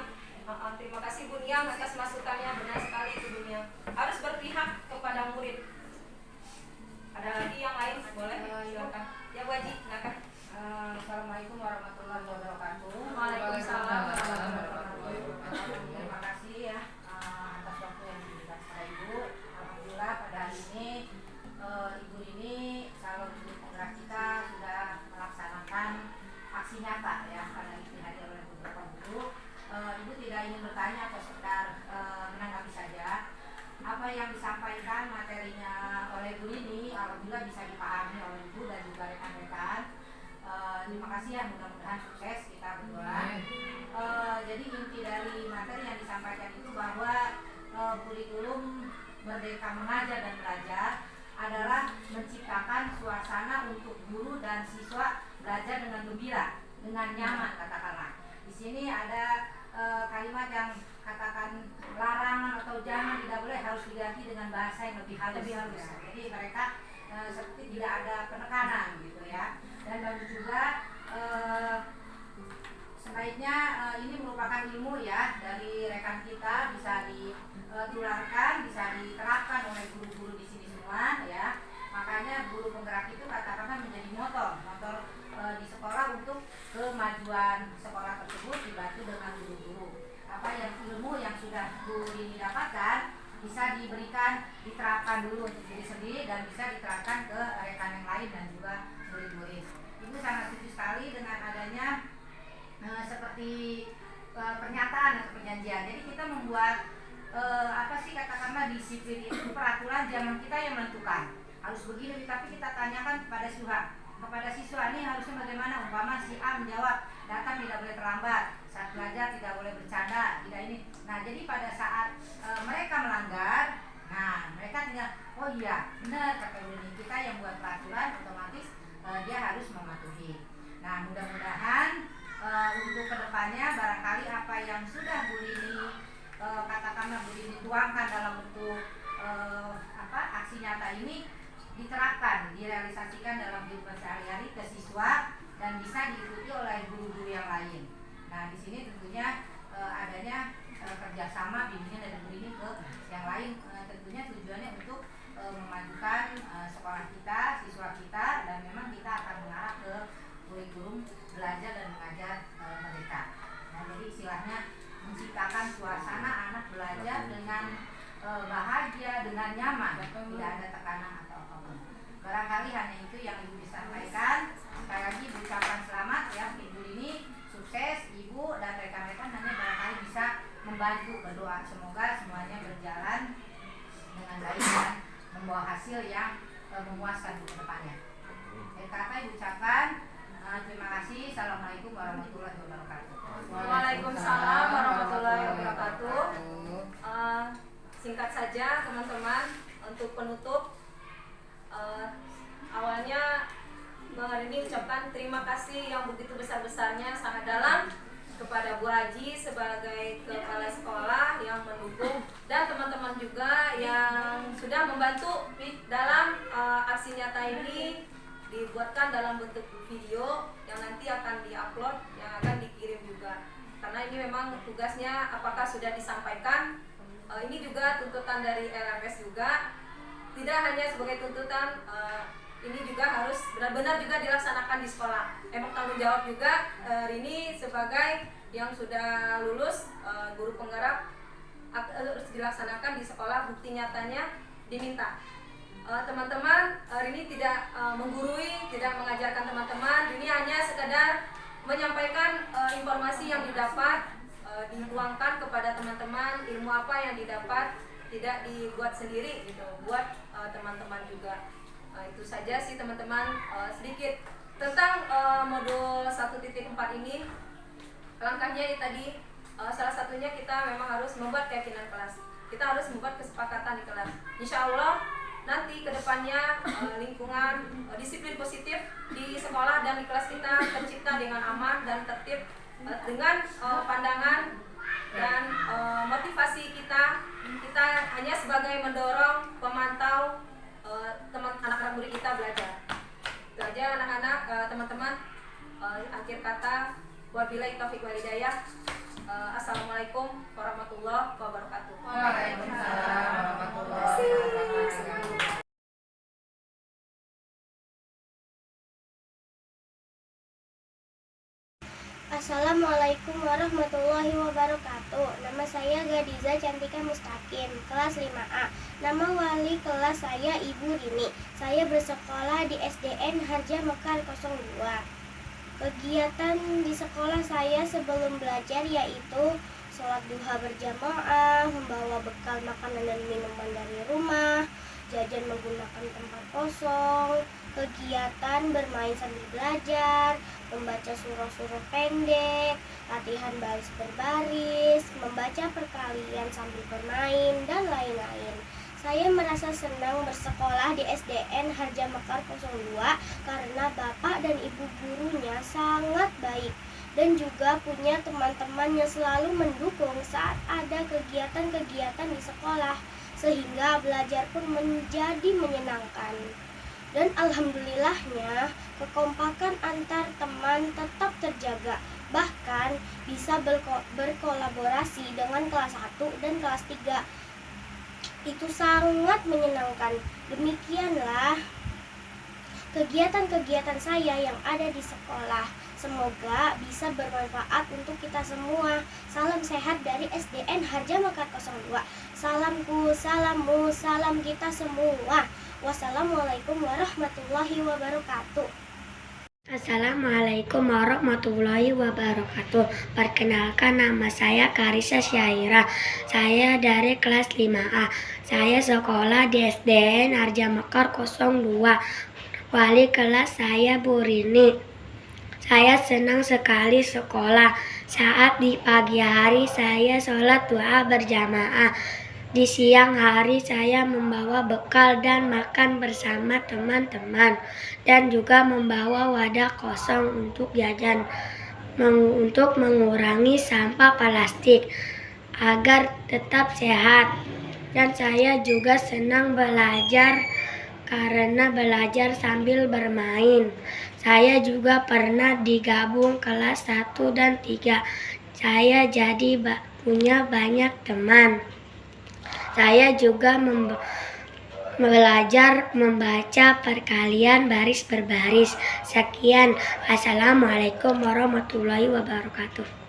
Terima kasih Bu Nia atas masukannya, benar sekali itu Bu Nia. Harus berpihak kepada murid. Ada lagi yang lain? Boleh? Silakan. Ya Bu Haji, silakan. Assalamualaikum warahmatullahi wabarakatuh. Waalaikumsalam warahmatullahi wabarakatuh. Terima kasih ya atas waktu yang diberikan kepada Ibu. Alhamdulillah pada hari ini Ibu ini calon guru penggerak kita sudah melaksanakan aksi nyata ya pada dihadiri oleh beberapa guru. Ibu tidak ingin bertanya atau sekedar menanggapi saja apa yang disampaikan materinya oleh Bu Rini, alhamdulillah bisa dipahami oleh Ibu dan juga rekan-rekan. Terima kasih ya, mudah-mudahan sukses kita berdua. Jadi inti dari materi yang disampaikan itu bahwa kurikulum Merdeka Mengajar dan Belajar adalah menciptakan suasana untuk guru dan siswa belajar dengan gembira, dengan nyaman katakanlah. Di sini ada kalimat yang katakan larangan atau jangan, tidak boleh, harus diganti dengan bahasa yang lebih halus. Ya. Jadi mereka seperti tidak ada penekanan gitu ya. Dan juga sebaiknya ini merupakan ilmu ya dari rekan kita, bisa ditularkan, bisa diterapkan oleh guru-guru di sini semua ya. Makanya guru penggerak itu katakanlah menjadi motor di sekolah untuk kemajuan sekolah tersebut, dibantu dengan guru-guru. Apa yang ilmu yang sudah guru ini dapatkan bisa diberikan, diterapkan dulu untuk diri sendiri dan bisa diterapkan ke rekan yang lain dan juga murid-murid. Ibu sangat setuju sekali dengan adanya seperti pernyataan atau perjanjian. Jadi kita membuat apa sih katakanlah disiplin itu, peraturan, jangan kita yang menentukan harus begini, tapi kita tanyakan kepada siswa ini harusnya bagaimana. Umpama si A menjawab datang tidak boleh terlambat, saat belajar tidak boleh bercanda, tidak ini. Nah jadi pada saat mereka melanggar, nah mereka tinggal oh iya benar kata ini, kita yang buat peraturan otomatis dia harus mematuhi. Nah mudah-mudahan untuk kedepannya barangkali apa yang sudah Bu Rini katakanlah Bu Rini tuangkan dalam bentuk aksi nyata ini diterapkan, direalisasikan dalam kehidupan sehari-hari ke siswa dan bisa diikuti oleh guru-guru yang lain. Nah di sini tentunya adanya kerjasama bimbingan dari Bu Rini ke yang lain, tentunya tujuannya untuk memajukan sekolah kita, siswa kita, dan memang kita akan mengarah ke kurikulum belajar dan mengajar mereka. Nah jadi istilahnya menciptakan suasana anak belajar dengan bahagia, dengan nyaman, tidak ada tekanan atau apapun. Barangkali hanya itu yang Ibu bisa sampaikan. Sekali lagi ucapkan selamat ya Ibu ini, sukses Ibu dan rekan-rekan, hanya barangkali bisa membantu, berdoa semoga semuanya berjalan dengan baik dan membawa hasil yang memuaskan ke depannya. Kata Ibu ucapkan terima kasih. Assalamualaikum warahmatullahi wabarakatuh. Waalaikumsalam warahmatullahi wabarakatuh. Singkat saja teman-teman, untuk penutup awalnya Bang Harini ucapkan terima kasih yang begitu besar-besarnya, sangat dalam kepada Bu Haji sebagai kepala sekolah yang mendukung, dan teman-teman juga yang sudah membantu dalam aksi nyata ini dibuatkan dalam bentuk video yang nanti akan diupload, yang akan dikirim juga. Karena ini memang tugasnya apakah sudah disampaikan. Ini juga tuntutan dari LMS juga, tidak hanya sebagai tuntutan, ini juga harus benar-benar juga dilaksanakan di sekolah. Emang tanggung jawab juga Rini sebagai yang sudah lulus guru penggerak harus dilaksanakan di sekolah. Bukti nyatanya diminta. Teman-teman, Rini tidak menggurui, tidak mengajarkan teman-teman. Rini hanya sekedar menyampaikan informasi yang didapat, dituangkan kepada teman-teman, ilmu apa yang didapat tidak dibuat sendiri gitu, buat teman-teman juga. Itu saja sih teman-teman, sedikit tentang modul 1.4 ini. Langkahnya tadi salah satunya kita memang harus membuat keyakinan kelas, kita harus membuat kesepakatan di kelas. Insya Allah nanti kedepannya lingkungan disiplin positif di sekolah dan di kelas kita tercipta dengan aman dan tertib, dengan pandangan dan motivasi kita hanya sebagai mendorong, pemantau teman anak-anak murid kita belajar. Itu aja anak-anak, teman-teman. Akhir kata, wabillahi taufiq wal hidayah. Assalamualaikum warahmatullahi wabarakatuh. Waalaikumsalam warahmatullahi wabarakatuh. Assalamualaikum warahmatullahi wabarakatuh. Nama saya Gadiza Cantika Mustaqim, kelas 5A. Nama wali kelas saya Ibu Rini. Saya bersekolah di SDN Harja Mekar 02. Kegiatan di sekolah saya sebelum belajar yaitu sholat duha berjamaah, membawa bekal makanan dan minuman dari rumah, jajan menggunakan tempat kosong, kegiatan bermain sambil belajar, membaca surah-surah pendek, latihan baris berbaris, membaca perkalian sambil bermain, dan lain-lain. Saya merasa senang bersekolah di SDN Harja Mekar 02 karena bapak dan ibu gurunya sangat baik dan juga punya teman-teman yang selalu mendukung saat ada kegiatan-kegiatan di sekolah sehingga belajar pun menjadi menyenangkan. Dan alhamdulillahnya kekompakan antar teman tetap terjaga, bahkan bisa berkolaborasi dengan kelas 1 dan kelas 3. Itu sangat menyenangkan. Demikianlah kegiatan-kegiatan saya yang ada di sekolah. Semoga bisa bermanfaat untuk kita semua. Salam sehat dari SDN Harja Mekar 02. Salamku, salammu, salam kita semua. Wassalamualaikum warahmatullahi wabarakatuh. Assalamualaikum warahmatullahi wabarakatuh. Perkenalkan, nama saya Karisa Syaira. Saya dari kelas 5A. Saya sekolah di SDN Harja Mekar 02. Wali kelas saya Bu Rini. Saya senang sekali sekolah. Saat di pagi hari saya sholat duha berjamaah. Di siang hari saya membawa bekal dan makan bersama teman-teman, dan juga membawa wadah kosong untuk jajan untuk mengurangi sampah plastik agar tetap sehat. Dan saya juga senang belajar karena belajar sambil bermain. Saya juga pernah digabung kelas 1 dan 3. Saya jadi punya banyak teman. Saya juga belajar membaca perkalian baris berbaris. Sekian. Assalamualaikum warahmatullahi wabarakatuh.